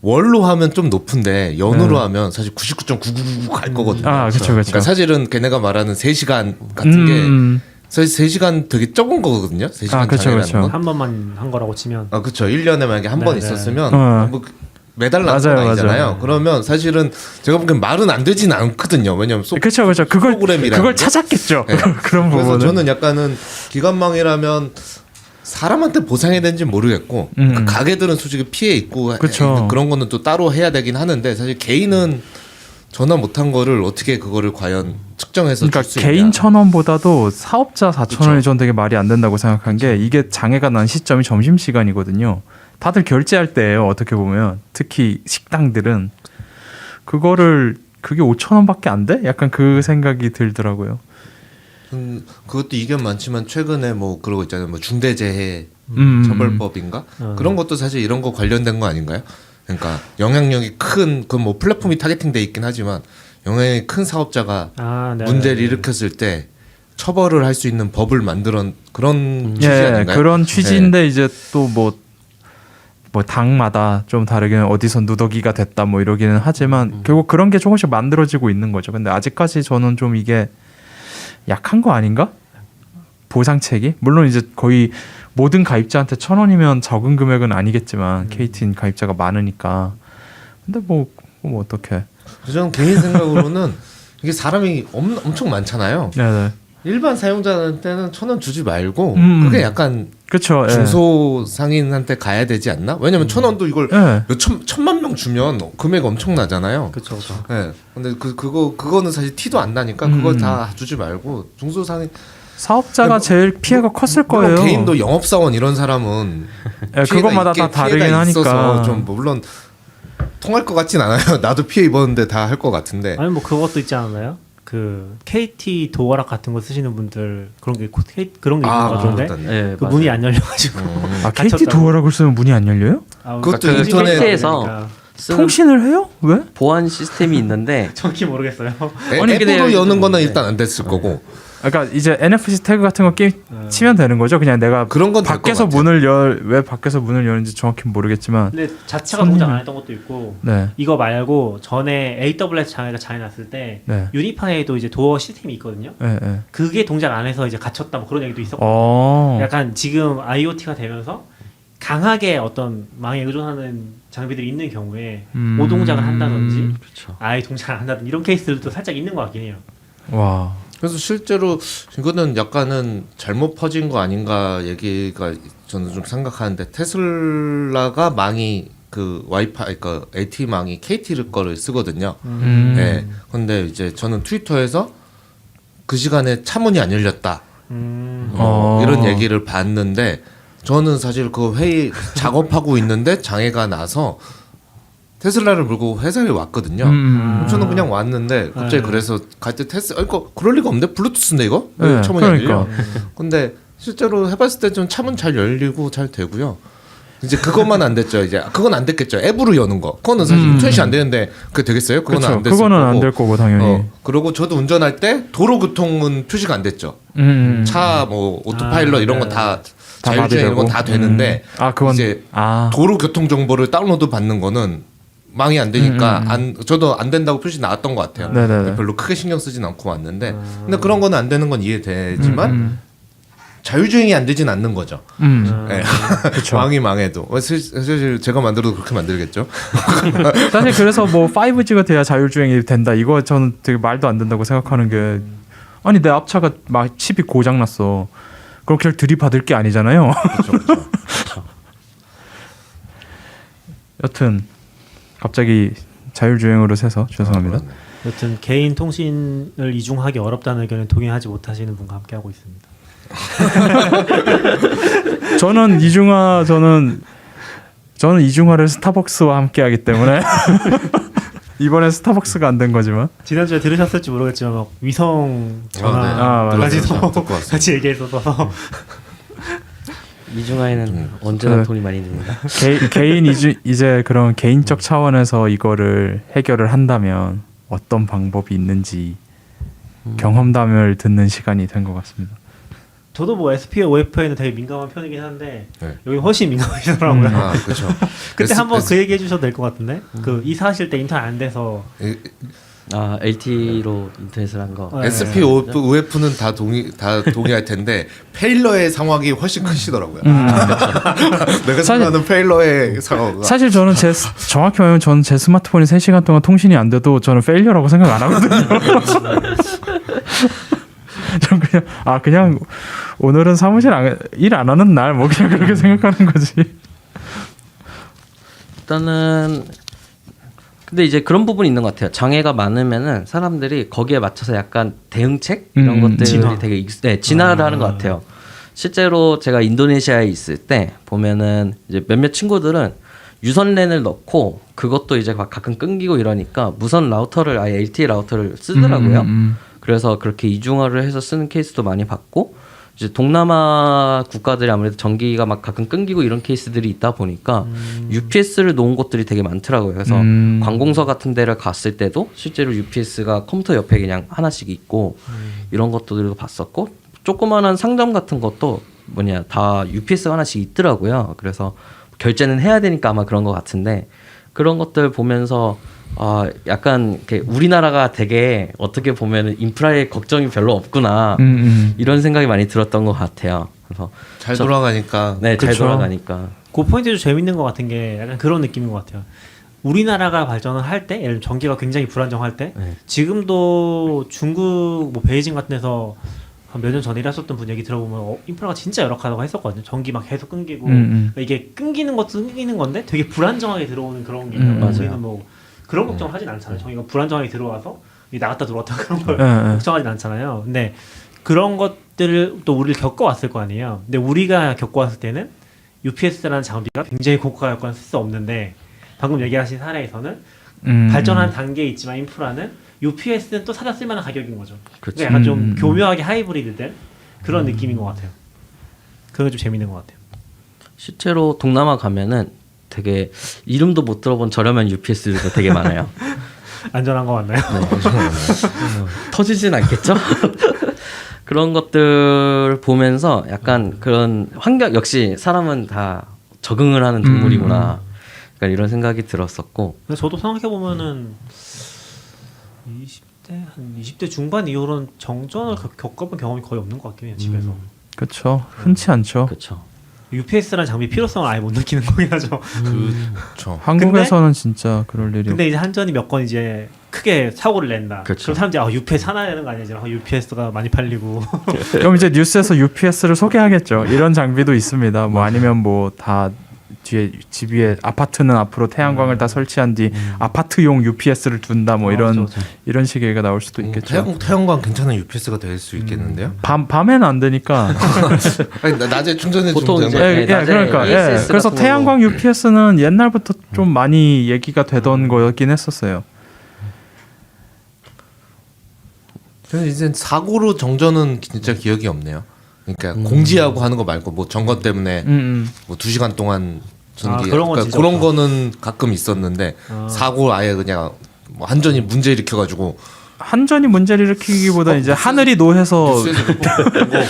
월로 하면 좀 높은데 연으로 하면 사실 99.999 갈 거거든요. 아, 그렇죠, 그렇죠. 그러니까 사실은 걔네가 말하는 3시간 같은 게 사실 3시간 되게 적은 거거든요. 3시간 아, 그쵸, 장애라는 그쵸. 건. 한 번만 한 거라고 치면 아, 그렇죠. 1년에 만약에 한 번 네네. 있었으면 어. 뭐 매달 나는 건 맞아요, 아니잖아요. 맞아요. 그러면 사실은 제가 보기엔 말은 안 되진 않거든요. 왜냐면 그렇죠, 그렇죠. 프로그램이라는 그걸 게? 찾았겠죠. 네. 그런 그래서 부분은. 저는 약간은 기관망이라면 사람한테 보상해야 되는지 모르겠고 그 가게들은 솔직히 피해 있고 그쵸. 그런 거는 또 따로 해야 되긴 하는데 사실 개인은 전화 못한 거를 어떻게 그거를 과연 측정해서 그러니까 줄 수 개인 있냐. 1,000원보다도 사업자 4,000원이 전 되게 말이 안 된다고 생각한 게 이게 장애가 난 시점이 점심 시간이거든요. 다들 결제할 때예요. 어떻게 보면 특히 식당들은 그게 5,000원밖에 안 돼? 약간 그 생각이 들더라고요. 그것도 이견 많지만 최근에 뭐 그러고 있잖아요. 뭐 중대재해 처벌법인가 그런 것도 사실 이런 거 관련된 거 아닌가요? 그러니까 영향력이 큰 그 뭐 플랫폼이 타겟팅돼 있긴 하지만 영향이 큰 사업자가 네. 문제를 일으켰을 때 처벌을 할 수 있는 법을 만드는 그런 취지 예, 아닌가요? 그런 취지인데 이제 또 뭐 당마다 좀 다르게는 어디서 누더기가 됐다 뭐 이러기는 하지만 결국 그런 게 조금씩 만들어지고 있는 거죠. 근데 아직까지 저는 좀 이게 약한 거 아닌가? 보상책이 물론 이제 거의 모든 가입자한테 1,000원이면 적은 금액은 아니겠지만 KT 가입자가 많으니까 근데 뭐 어떡해. 저는 개인 생각으로는 이게 사람이 엄청 많잖아요. 네네. 일반 사용자한테는 1,000원 주지 말고 그게 약간 그렇죠. 중소 상인한테 가야 되지 않나? 왜냐면 1,000원도 이걸 예. 몇 천만 명 주면 금액 엄청 나잖아요. 그렇죠. 예. 근데 그거는 사실 티도 안 나니까 그걸 다 주지 말고 중소 상인 사업자가 제일 피해가 컸을 물론 거예요. 개인도 영업사원 이런 사람은 예, 그것마다 다 다르긴 피해가 하니까. 있어서 좀 물론 통할 것 같진 않아요. 나도 피해 입었는데 다 할 것 같은데. 아니 뭐 그것도 있지 않나요? 그 KT 도어락 같은 거 쓰시는 분들 그런 게 그런 게 있는 거 같은데 그렇다네. 네, 그 문이 안 열려가지고 아, KT 갇혔다고. 도어락을 쓰면 문이 안 열려요? 그것도 그 인터넷 KT에서 쓰는 통신을 해요? 왜? 보안 시스템이 있는데 정확히 모르겠어요. 아니, 근데 앱으로 여는 거는 네. 일단 안 됐을 거고. 그러니까 이제 NFC 태그 같은 거 치면 되는 거죠. 그냥 내가 그런 건될것 밖에서 같아요. 왜 밖에서 문을 여는지 정확히 모르겠지만. 근데 자체가 동작 안 했던 것도 있고 네. 이거 말고 전에 AWS 장애 났을 때 네. 유니파이에도 이제 도어 시스템이 있거든요. 네, 네. 그게 동작 안 해서 이제 갇혔다 뭐 그런 얘기도 있었고 약간 지금 IoT가 되면서 강하게 어떤 망에 의존하는 장비들이 있는 경우에 오동작을 한다든지 그렇죠. 아예 동작을 안 한다든지 이런 케이스들도 살짝 있는 것 같긴 해요. 와. 그래서 실제로 이거는 약간은 잘못 퍼진 거 아닌가 얘기가 저는 좀 생각하는데 테슬라가 망이 그 와이파이 그 LTE망이 KT 거를 쓰거든요. 네. 근데 이제 저는 트위터에서 그 시간에 차문이 안 열렸다. 이런 얘기를 봤는데 저는 사실 그 회의 작업하고 있는데 장애가 나서 테슬라를 몰고 회사에 왔거든요. 저는 그냥 왔는데 갑자기 그래서 갈 때 이거 그럴 리가 없는데 블루투스인데 이거 왜 차문이 안 열려? 근데 실제로 해봤을 때 좀 차문 잘 열리고 잘 되고요. 이제 그것만 안 됐죠. 이제 그건 안 됐겠죠. 앱으로 여는 거. 그거는 사실 인터넷이 안 되는데 그게 되겠어요? 그거는 그쵸. 안 됐을 그거는 거고. 안 될 거고 당연히. 그리고 저도 운전할 때 도로교통은 표시가 안 됐죠. 차 뭐 오토파일럿 이런 건 다 자율주행 이런 건 다 되는데 그건 이제 도로교통 정보를 다운로드 받는 거는 망이 안 되니까 저도 안 된다고 표시 나왔던 것 같아요. 네네네. 별로 크게 신경 쓰진 않고 왔는데 근데 그런 거는 안 되는 건 이해되지만 자율주행이 안 되진 않는 거죠. 네. 망이 망해도 사실 제가 만들어도 그렇게 만들겠죠. 사실 그래서 뭐 5G가 돼야 자율주행이 된다. 이거 저는 되게 말도 안 된다고 생각하는 게 아니 내 앞차가 막 칩이 고장 났어. 그럼 그냥 들이받을 게 아니잖아요. 그렇죠. 여튼 갑자기 자율주행으로 새서 죄송합니다. 여튼 개인 통신을 이중하기 어렵다는 의견에 동의하지 못하시는 분과 함께 하고 있습니다. 저는 이중화를 스타벅스와 함께하기 때문에 이번에 스타벅스가 안 된 거지만 지난주에 들으셨을지 모르겠지만 막 위성 전화까지도 같이 얘기했어서 이중화에는 언제나 돈이 많이 듭니다. 개인 이제 그런 개인적 차원에서 이거를 해결을 한다면 어떤 방법이 있는지 경험담을 듣는 시간이 된 것 같습니다. 저도 뭐 SP와 OF에는 되게 민감한 편이긴 한데 네. 여기 훨씬 민감하시더라고요. 그렇죠. 그때 한번 그 얘기 해주셔도 될 것 같은데 그 이사하실 때 인터넷 안 돼서 LTE로 인터넷을 한 거. 네. SP, OF는 다 동의할 텐데 페일러의 상황이 훨씬 크시더라고요. 내가 생각하는 페일러의 상황. 사실 저는 정확히 말하면 저는 제 스마트폰이 3시간 동안 통신이 안 돼도 저는 페일러라고 생각 안 하거든요. 전 그냥 오늘은 사무실 일 안 하는 날 뭐 그냥 그렇게 생각하는 거지. 일단은 근데 이제 그런 부분이 있는 것 같아요. 장애가 많으면은 사람들이 거기에 맞춰서 약간 대응책 이런 것들이 진화. 되게 진화를 하는 것 같아요. 실제로 제가 인도네시아에 있을 때 보면은 이제 몇몇 친구들은 유선랜을 넣고 그것도 이제 가끔 끊기고 이러니까 무선 라우터를 아예 LTE 라우터를 쓰더라고요. 그래서 그렇게 이중화를 해서 쓰는 케이스도 많이 봤고 이제 동남아 국가들이 아무래도 전기가 막 가끔 끊기고 이런 케이스들이 있다 보니까 UPS를 놓은 곳들이 되게 많더라고요. 그래서 관공서 같은 데를 갔을 때도 실제로 UPS가 컴퓨터 옆에 그냥 하나씩 있고 이런 것들도 봤었고 조그마한 상점 같은 것도 다 UPS가 하나씩 있더라고요. 그래서 결제는 해야 되니까 아마 그런 것 같은데 그런 것들 보면서 약간 이렇게 우리나라가 되게 어떻게 보면 인프라에 걱정이 별로 없구나 이런 생각이 많이 들었던 것 같아요. 그래서 잘 돌아가니까. 네, 잘 그쵸. 돌아가니까. 그 포인트도 재밌는 것 같은 게 약간 그런 느낌인 것 같아요. 우리나라가 발전을 할 때, 예를 들면 전기가 굉장히 불안정할 때, 지금도 중국 뭐 베이징 같은 데서 한 몇 년 전에 일하셨던 분 얘기 들어보면 인프라가 진짜 열악하다고 했었거든요. 전기 막 계속 끊기고 이게 끊기는 것도 끊기는 건데 되게 불안정하게 들어오는 그런 게 있는 거예요. 우리는 뭐 그런 걱정을 하진 않잖아요. 전기가 불안정하게 들어와서 나갔다 들어왔다 그런 걸 걱정하진 않잖아요. 근데 그런 것들을 또 우리를 겪어왔을 거 아니에요. 근데 우리가 겪어왔을 때는 UPS라는 장비가 굉장히 고가였거나 쓸 수 없는데 방금 얘기하신 사례에서는 발전한 단계에 있지만 인프라는 UPS는 또 사다 쓸만한 가격인 거죠. 그러니까 약간 좀 교묘하게 하이브리드된 그런 느낌인 것 같아요. 그게 좀 재밌는 것 같아요. 실제로 동남아 가면은 되게 이름도 못 들어본 저렴한 UPS들도 되게 많아요. 안전한 거 맞나요? 터지진 않겠죠? 그런 것들 보면서 약간 그런 환경 역시 사람은 다 적응을 하는 동물이구나. 그러니까 이런 생각이 들었었고. 근데 저도 생각해 보면은 20대 중반 이후로는 정전을 겪어본 경험이 거의 없는 것 같긴 해요. 집에서. 그렇죠. 흔치 않죠. 그렇죠. UPS라는 장비 필요성을 아예 못 느끼는 거긴 하죠. 그렇죠. 한국에서는 진짜 그럴 일이. 근데 이제 한전이 몇 건 이제 크게 사고를 낸다. 그렇죠. 그럼 사람들이 UPS 하나 되는 거 아니야? 이제 UPS가 많이 팔리고. 그럼 이제 뉴스에서 UPS를 소개하겠죠. 이런 장비도 있습니다. 뭐 아니면 뭐 다 뒤에 집 위에 아파트는 앞으로 태양광을 다 설치한 뒤 아파트용 UPS를 둔다 뭐 이런 그렇죠. 이런 식의 얘기가 나올 수도 있겠죠. 태양광 괜찮은 UPS가 될 수 있겠는데요? 밤에는 안 되니까. 아니, 낮에 충전해 보통 주면 이제 되는 예, 네, 낮에 그러니까 ESS 그래서 같은 태양광 UPS는 옛날부터 좀 많이 얘기가 되던 거였긴 했었어요. 저는 이제 사고로 정전은 진짜 기억이 없네요. 그러니까 공지하고 하는 거 말고 뭐 점거 때문에 뭐 2시간 동안 전기 그런 건 그러니까 진짜 그런 없다. 거는 가끔 있었는데 사고 아예 그냥 뭐 한전이 문제 일으켜가지고 한전이 문제를 일으키기보다 이제 하늘이 노해서 뉴스에서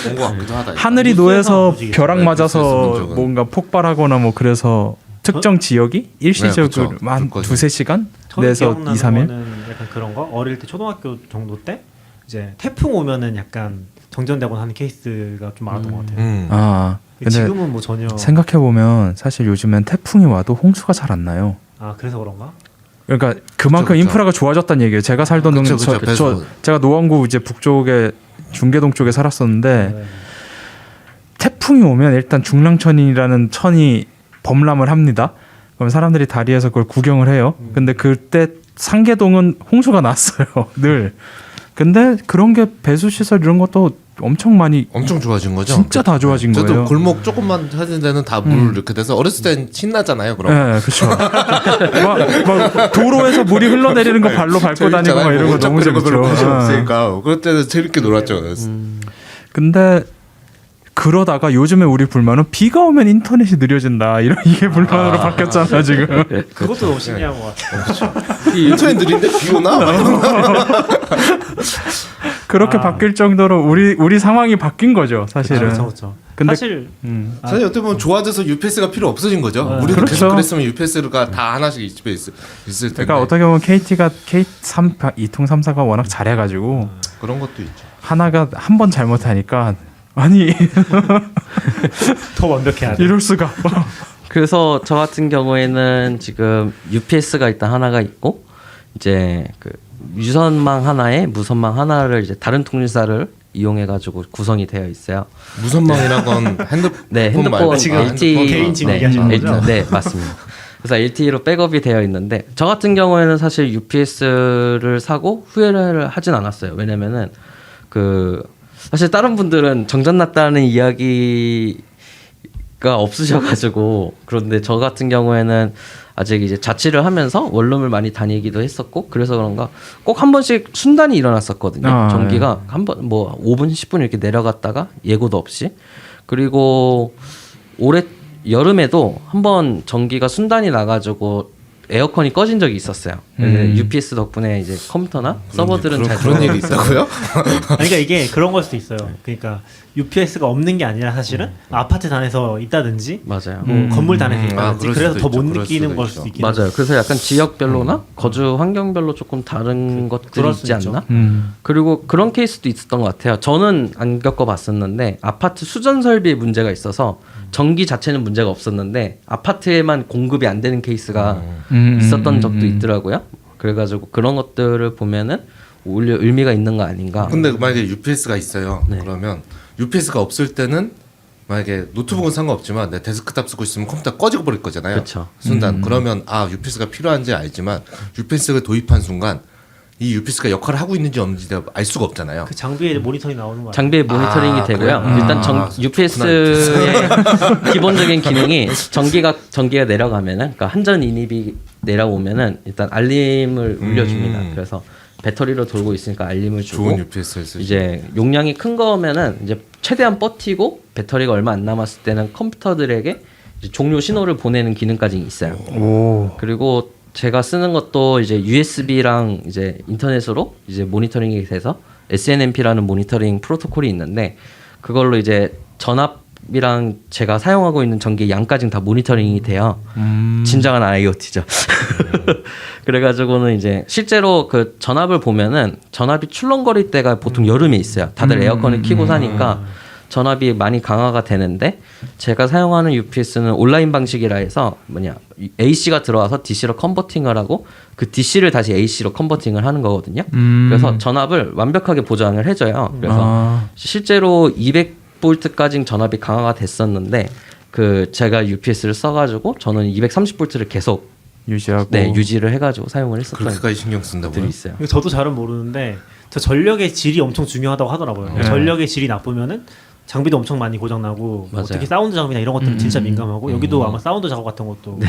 본거 같기도 하다. 하늘이 뉴스에서 노해서 보시겠어요. 벼락 네, 맞아서 뉴스에서 본 적은. 뭔가 폭발하거나 뭐 그래서 특정 지역이 일시적으로 그쵸. 한 그럴 두세 시간 저는 내서 기억나는 2, 3일 거는 약간 그런 거 어릴 때 초등학교 정도 때 이제 태풍 오면은 약간 정전되곤 하는 케이스가 좀 많았던 것 같아요. 아 근데 지금은 뭐 전혀 생각해 보면 사실 요즘엔 태풍이 와도 홍수가 잘 안 나요. 그래서 그런가? 그러니까 그만큼 그쵸. 인프라가 좋아졌다는 얘기예요. 제가 살던 그쵸, 저 그쵸. 제가 노원구 이제 북쪽에 중계동 쪽에 살았었는데 네. 태풍이 오면 일단 중랑천이라는 천이 범람을 합니다. 그럼 사람들이 다리에서 그걸 구경을 해요. 근데 그때 상계동은 홍수가 났어요. 늘. 근데 그런 게 배수 시설 이런 것도 엄청 많이 엄청 좋아진 거죠. 진짜 다 좋아진 저도 거예요. 골목 조금만 하는 데는 다 물 이렇게 돼서 어렸을 땐 신나잖아요. 그럼. 네, 그렇죠. 막 도로에서 물이 흘러내리는 거 발로 밟고 다니고 막 이런 거 너무 재밌죠. 곳이 어. 없으니까 그럴 때는 재밌게 놀았죠. 근데 그러다가 요즘에 우리 불만은 비가 오면 인터넷이 느려진다. 이게 불만으로 바뀌었잖아 지금. 그것도 너무 신기한 것 같아요. 인터넷 느린데 비 오나? 막 이런 거. 그렇게 바뀔 정도로 우리 상황이 바뀐 거죠, 사실은. 그렇죠. 근데 사실 사실 어떻게 보면 좋아져서 UPS가 필요 없어진 거죠. 우리도 그렇죠. 계속 그랬으면 UPS가 다 하나씩 이 집에 있을 텐데. 그러니까 어떻게 보면 KT가 K3 이통 3사가 워낙 잘해가지고 그런 것도 있죠. 하나가 한 번 잘못하니까 아니 더 완벽해야 돼. 이럴 수가. 그래서 저 같은 경우에는 지금 UPS가 일단 하나가 있고 이제 그 유선망 하나에 무선망 하나를 이제 다른 통신사를 이용해 가지고 구성이 되어 있어요. 무선망이란 건 핸드폰 네, 핸드폰 말고 지금 LTE 개인 지금 네, 얘기하시는 거죠? 네, 맞습니다. 그래서 LTE로 백업이 되어 있는데 저 같은 경우에는 사실 UPS를 사고 후회를 하진 않았어요. 왜냐면은 그 사실 다른 분들은 정전 났다는 이야기가 없으셔가지고 그런데 저 같은 경우에는 아직 이제 자취를 하면서 원룸을 많이 다니기도 했었고 그래서 그런가 꼭 한 번씩 순단이 일어났었거든요. 전기가 한 번 뭐 5분 10분 이렇게 내려갔다가 예고도 없이 그리고 올해 여름에도 한 번 전기가 순단이 나가지고 에어컨이 꺼진 적이 있었어요. UPS 덕분에 이제 컴퓨터나 서버들은 잘 그런 일이 있다고요? 그러니까 이게 그런 걸 수도 있어요. 그러니까 UPS가 없는 게 아니라 사실은 아파트 단에서 있다든지 맞아요. 뭐 건물 단에서 있다든지 그럴 그래서 수도 더 못 있죠. 그럴 느끼는 수도 걸 있죠. 수도 있긴 맞아요. 그래서 약간 지역별로나 거주 환경별로 조금 다른 것들이 그럴 있지 수 있죠. 않나? 그리고 그런 케이스도 있었던 것 같아요. 저는 안 겪어봤었는데 아파트 수전 설비에 문제가 있어서 전기 자체는 문제가 없었는데 아파트에만 공급이 안 되는 케이스가 있었던 적도 있더라고요. 그래가지고 그런 것들을 보면은 오히려 의미가 있는 거 아닌가. 근데 만약에 UPS가 있어요. 네. 그러면 UPS가 없을 때는 만약에 노트북은 상관없지만 내 데스크탑 쓰고 있으면 컴퓨터 꺼지고 버릴 거잖아요. 그쵸. 순간 그러면 UPS가 필요한지 알지만 UPS를 도입한 순간 이 UPS가 역할을 하고 있는지 없는지 내가 알 수가 없잖아요. 그 장비에 모니터링 나오는 거 아니에요? 장비의 모니터링이 되고요. 그래요? 일단 UPS의 기본적인 기능이 전기가 내려가면은 그러니까 한전 인입이 내려오면은 일단 알림을 울려줍니다. 그래서 배터리로 돌고 있으니까 알림을 주고 좋은 UPS를 쓰시. 이제 용량이 큰 거면은 이제 최대한 버티고 배터리가 얼마 안 남았을 때는 컴퓨터들에게 이제 종료 신호를 보내는 기능까지 있어요. 오. 그리고 제가 쓰는 것도 이제 USB랑 이제 인터넷으로 이제 모니터링이 돼서 SNMP라는 모니터링 프로토콜이 있는데 그걸로 이제 전압이랑 제가 사용하고 있는 전기 양까지는 다 모니터링이 돼요. 진정한 IoT죠. 그래가지고는 이제 실제로 그 전압을 보면은 전압이 출렁거릴 때가 보통 여름에 있어요. 다들 에어컨을 켜고 사니까 전압이 많이 강화가 되는데 제가 사용하는 UPS는 온라인 방식이라 해서 AC가 들어와서 DC로 컨버팅을 하고 그 DC를 다시 AC로 컨버팅을 하는 거거든요. 그래서 전압을 완벽하게 보장을 해줘요. 그래서 실제로 200V까지 전압이 강화가 됐었는데 그 제가 UPS를 써가지고 저는 230V를 계속 유지하고 유지를 해가지고 사용을 했었던 그렇게까지 신경 쓴다고요? 것들이 있어요. 저도 잘은 모르는데 저 전력의 질이 엄청 중요하다고 하더라고요. 전력의 질이 나쁘면은 장비도 엄청 많이 고장나고 맞아요. 특히 사운드 장비나 이런 것들은 진짜 민감하고 여기도 아마 사운드 작업 같은 것도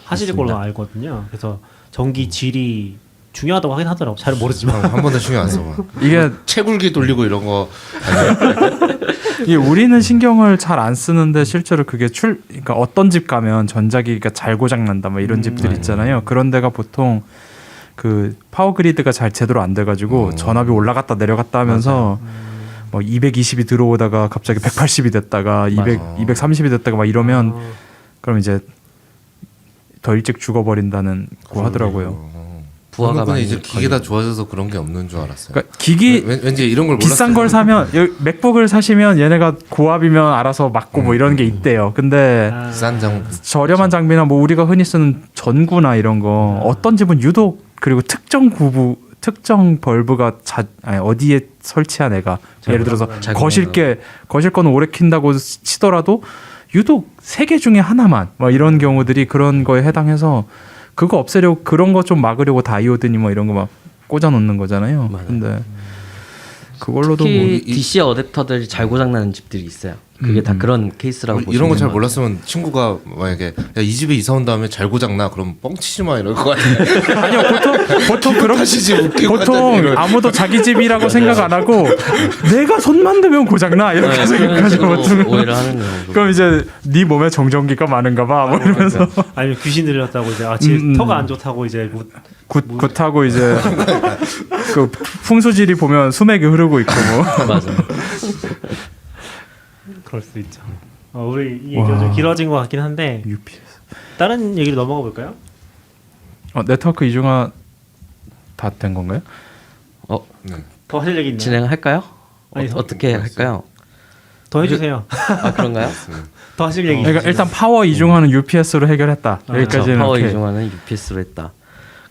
하실 걸로 알거든요. 그래서 전기 질이 중요하다고 하긴 하더라고. 잘 모르지만 한 번도 신경 안 써봐. 이게 채굴기 돌리고 이런 거 이게 우리는 신경을 잘 안 쓰는데 실제로 그게 그러니까 어떤 집 가면 전자기기가 잘 고장 난다 뭐 이런 집들 있잖아요. 그런 데가 보통 그 파워 그리드가 잘 제대로 안 돼가지고 전압이 올라갔다 내려갔다 하면서 뭐 220이 들어오다가 갑자기 180이 됐다가 230이 됐다가 막 이러면 그럼 이제 더 일찍 죽어버린다는 거 하더라고요. 부하가 그러면 많이 이제 기계가 좋아져서 그런 게 없는 줄 알았어요. 그러니까 기기 왠지 이런 걸 비싼 몰랐어요. 걸 사면 맥북을 사시면 얘네가 고압이면 알아서 맞고 뭐 이런 게 있대요. 근데 싼 장. 저렴한 장비나 뭐 우리가 흔히 쓰는 전구나 이런 거 어떤 집은 유독 그리고 특정 벌브가 어디에 설치한 애가 예를 들어서 잘 거실 거는 오래 킨다고 치더라도 유독 3개 중에 하나만 막 이런 경우들이 그런 거에 해당해서 그거 없애려고 그런 거 좀 막으려고 다이오드니 뭐 이런 거 막 꽂아 놓는 거잖아요. 맞아요. 근데 그걸로도 특히 뭐 DC 어댑터들이 잘 고장나는 집들이 있어요. 그게 다 그런 케이스라고 보시면 이런 거 잘 돼요. 몰랐으면 친구가 만약에 야, 이 집에 이사 온 다음에 잘 고장나 그럼 뻥치지 마 이럴 것 같아. 아니요 보통 그런 탓이지 웃기고 보통 하자니 이런. 아무도 자기 집이라고 생각 안 하고 내가 손만 대면 고장나 이렇게 그런 생각하죠 식으로 보통. 오해를 하는 경우도 그럼 이제 네 몸에 정전기가 많은가 봐 뭐 이러면서 아니면 귀신 들렸다고 이제 집 터가 안 좋다고 이제 뭐 굿하고 이제 그 풍수지리 보면 수맥이 흐르고 있고 뭐. 맞아. 그럴 수 있죠. 우리 이 얘기가 좀 길어진 것 같긴 한데 UPS. 다른 얘기로 넘어가 볼까요? 네트워크 이중화 다 된 건가요? 더 하실 얘기 있나요? 진행할까요? 아니, 어떻게 할까요? 더 해주세요. 아 그런가요? 더 하실 얘기. 그러니까 일단 파워 이중화는 UPS로 해결했다. 여기까지는 그렇죠. 파워 오케이. 이중화는 UPS로 했다.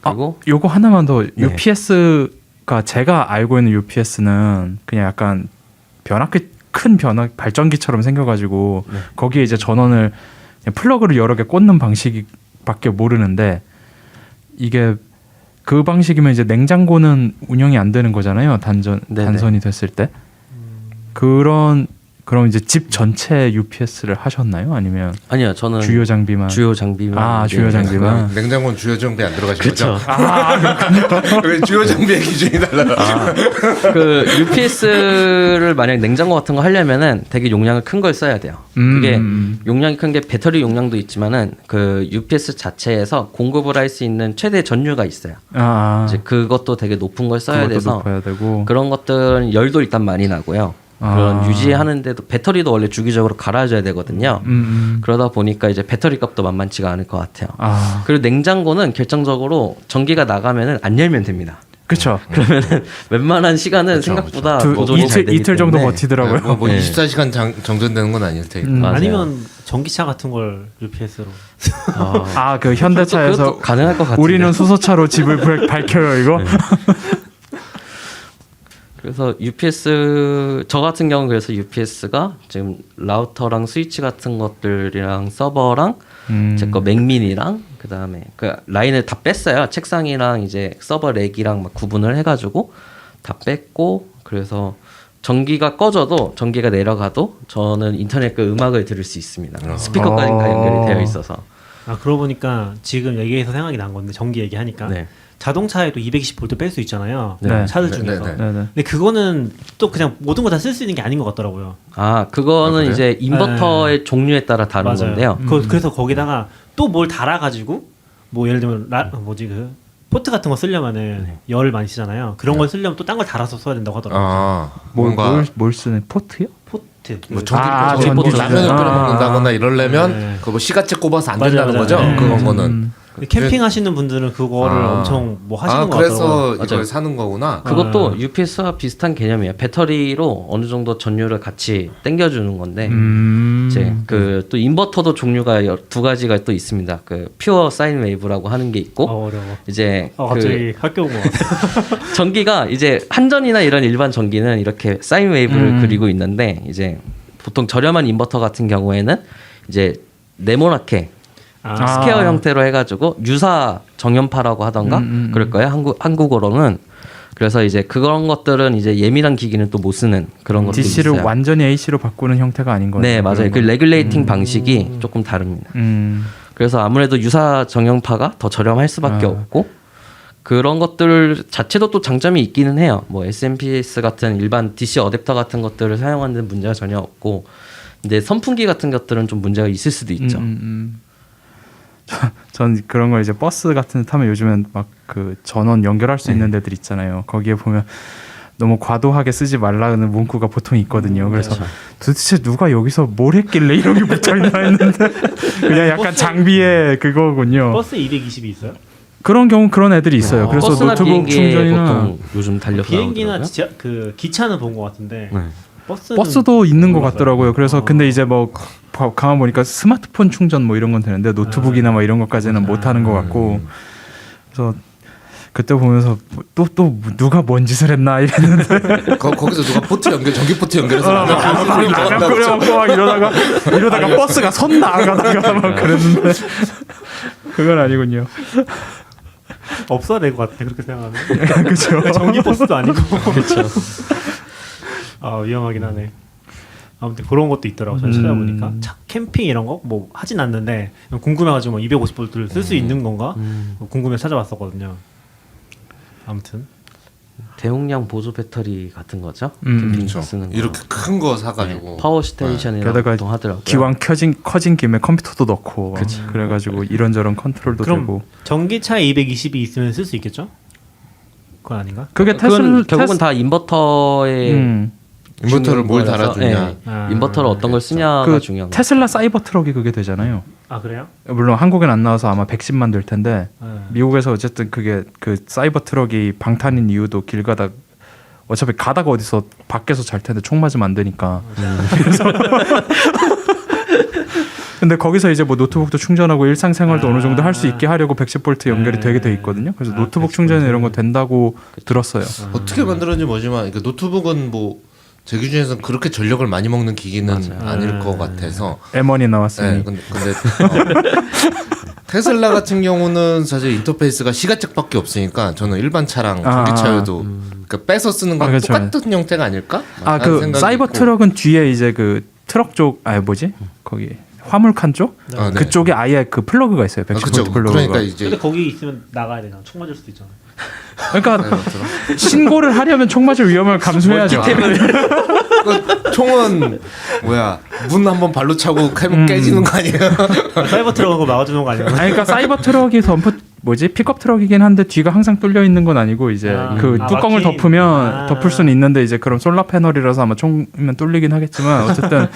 그리고 요거 하나만 더 UPS가 제가 알고 있는 UPS는 그냥 약간 큰 발전기처럼 생겨가지고 거기에 이제 전원을 그냥 플러그를 여러 개 꽂는 방식밖에 모르는데 이게 그 방식이면 이제 냉장고는 운영이 안 되는 거잖아요. 단선이 됐을 때 그럼 이제 집 전체 UPS를 하셨나요? 아니면 아니요 저는 주요 장비만 주요 장비만 주요 장비만 냉장고는 주요 장비 안 들어가신 그렇죠. 거죠? 왜 주요 장비의 기준이 달라? 그 UPS를 만약 냉장고 같은 거 하려면은 되게 용량을 큰 걸 써야 돼요. 그게 용량이 큰 게 배터리 용량도 있지만은 그 UPS 자체에서 공급을 할 수 있는 최대 전류가 있어요. 이제 그것도 되게 높은 걸 써야 그것도 돼서 높아야 되고 그런 것들은 열도 일단 많이 나고요. 그런 유지하는데도 배터리도 원래 주기적으로 갈아줘야 되거든요. 그러다 보니까 이제 배터리 값도 만만치가 않을 것 같아요. 그리고 냉장고는 결정적으로 전기가 나가면은 안 열면 됩니다. 그렇죠. 그러면은 웬만한 시간은 생각보다 보존이 잘 되기 이틀 정도 때문에 버티더라고요. 뭐 24시간 정전되는 건 아닐 테니까. 맞아요. 아니면 전기차 같은 걸 UPS로. 그 현대차에서 그것도 가능할 것 같은데. 우리는 수소차로 집을 밝혀요 이거. 그래서 UPS 저 같은 경우는 그래서 UPS가 지금 라우터랑 스위치 같은 것들이랑 서버랑 제 거 맥미니랑 그다음에 그 라인을 다 뺐어요. 책상이랑 이제 서버 렉이랑 막 구분을 해가지고 다 뺐고 그래서 전기가 꺼져도 전기가 내려가도 저는 인터넷 그 음악을 들을 수 있습니다. 스피커까지 다 연결이 되어 있어서. 그러고 보니까 지금 얘기해서 생각이 난 건데 전기 얘기하니까 네. 자동차에도 220V 뺄 수 있잖아요. 네. 차들 중에서. 네. 근데 그거는 또 그냥 모든 거 다 쓸 수 있는 게 아닌 것 같더라고요. 그거는 그래요? 이제 인버터의 종류에 따라 다른 맞아요. 건데요. 그래서 거기다가 또 뭘 달아가지고 뭐 예를 들면 포트 같은 거 쓰려면은 열을 많이 쓰잖아요. 그런 걸 쓰려면 또 딴 걸 달아서 써야 된다고 하더라고요. 뭔가 뭘 쓰는 포트요? 포트. 뭐 전기 전기 포트. 라면을 끓여 먹는다거나 이러려면 네. 그거 뭐 시가채 꼽아서 안 맞아요, 된다는 맞아요. 거죠? 네. 그건 거는. 캠핑 하시는 분들은 그거를 엄청 뭐 하시는 것 그래서 같더라고요. 이걸 맞아요. 사는 거구나. 그것도 UPS와 비슷한 개념이에요. 배터리로 어느 정도 전류를 같이 땡겨주는 건데 이제 그 또 인버터도 종류가 두 가지가 또 있습니다. 그 퓨어 사인 웨이브라고 하는 게 있고 어려워. 이제 갑자기 학교 온 거 같아. 전기가 이제 한전이나 이런 일반 전기는 이렇게 사인 웨이브를 그리고 있는데 이제 보통 저렴한 인버터 같은 경우에는 이제 네모나게 스퀘어 형태로 해가지고 유사 정연파라고 하던가 그럴 거예요. 한국어로는. 그래서 이제 그런 것들은 이제 예민한 기기는 또 못 쓰는 그런 것들이 DC를 있어요. 완전히 AC로 바꾸는 형태가 아닌 거죠. 네, 맞아요. 그 레귤레이팅 방식이 조금 다릅니다. 그래서 아무래도 유사 정연파가 더 저렴할 수밖에 없고 그런 것들 자체도 또 장점이 있기는 해요. 뭐 SMPS 같은 일반 DC 어댑터 같은 것들을 사용하는 문제가 전혀 없고, 근데 선풍기 같은 것들은 좀 문제가 있을 수도 있죠. 전 그런 걸 이제 버스 같은 데 타면 요즘엔 막 그 전원 연결할 수 있는 데들 있잖아요. 거기에 보면 너무 과도하게 쓰지 말라는 문구가 보통 있거든요. 그래서 도대체 누가 여기서 뭘 했길래 이런 게 붙어있나 했는데 그냥 약간 장비의 그거군요. 버스 220이 있어요? 그런 경우 그런 애들이 있어요. 그래서 버스나 노트북 비행기에 충전이나 보통 요즘 달려서 비행기나 나오더라고요. 그 기차는 본 것 같은데 네. 버스도 있는 것 몰랐어요. 같더라고요. 그래서 근데 이제 뭐 가만 보니까 스마트폰 충전 뭐 이런 건 되는데 노트북이나 뭐 이런 것까지는 못 하는 것 같고. 그래서 그때 보면서 또 누가 뭔 짓을 했나 이랬는데 거기서 누가 포트 연결 전기 포트 연결해서 라면 끓여 먹고 막 이러다가 버스가 선 나가다가 막 그랬는데 그건 아니군요. 없어야 될 것 같아 그렇게 생각하면. 그렇죠. 전기 버스도 아니고. 그렇죠. 아 위험하긴 하네. 아무튼 그런 것도 있더라고. 전 찾아보니까 차 캠핑 이런 거 뭐 하진 않는데 궁금해가지고 뭐 250V를 쓸 수 있는 건가 궁금해서 찾아봤었거든요. 아무튼 대용량 보조 배터리 같은 거죠. 그렇죠. 쓰는 거. 이렇게 큰 거 사가지고 파워 스테이션이라고 게다가 보통 하더라고요. 기왕 커진 김에 컴퓨터도 넣고 그래가지고 이런저런 컨트롤도 그럼 되고. 전기차에 220이 있으면 쓸 수 있겠죠? 그건 아닌가? 그게 그건 결국은 다 인버터에 인버터를 뭘 거라서, 달아주냐. 예. 인버터를 어떤 걸 쓰냐가 그 중요한 거. 테슬라 사이버 트럭이 그게 되잖아요. 아 그래요? 물론 한국엔 안 나와서 아마 110만 될 텐데 네. 미국에서 어쨌든 그게 그 사이버 트럭이 방탄인 이유도 길 가다 어차피 가다가 어디서 밖에서 잘 텐데 총 맞으면 안 되니까. 그래서 근데 거기서 이제 뭐 노트북도 충전하고 일상생활도 어느 정도 할 수 있게 하려고 110V 연결이 되게 돼 있거든요. 그래서 노트북 충전 이런 거 된다고 들었어요. 어떻게 만들었는지 모르지만 그러니까 노트북은 뭐 제 기준에서는 그렇게 전력을 많이 먹는 기기는 아닐 것 같아서. M1이 나왔으니. 네, 근데 테슬라 같은 경우는 사실 인터페이스가 시가책밖에 없으니까 저는 일반 차랑 전기차여도 그러니까 빼서 쓰는 건 그렇죠. 똑같은 형태가 아닐까? 그 사이버 있고. 트럭은 뒤에 이제 그 트럭 쪽 뭐지? 거기 화물칸 쪽? 네. 그쪽에 아예 그 플러그가 있어요. 110V 그쵸. 플러그가. 그러니까 이제 근데 거기 있으면 나가야 되나? 총 맞을 수도 있잖아. 그러니까 신고를 하려면 총 맞을 위험을 감수해야죠. 그 총은 뭐야 문 한번 발로 차고 깨지는 거 아니에요? 사이버 트럭을 막아주는 거 아니야? 아니 그러니까 사이버 트럭이 픽업 트럭이긴 한데 뒤가 항상 뚫려 있는 건 아니고 이제 그 뚜껑을 막힌. 덮으면 덮을 수는 있는데 이제 그럼 솔라 패널이라서 아마 총이면 뚫리긴 하겠지만 어쨌든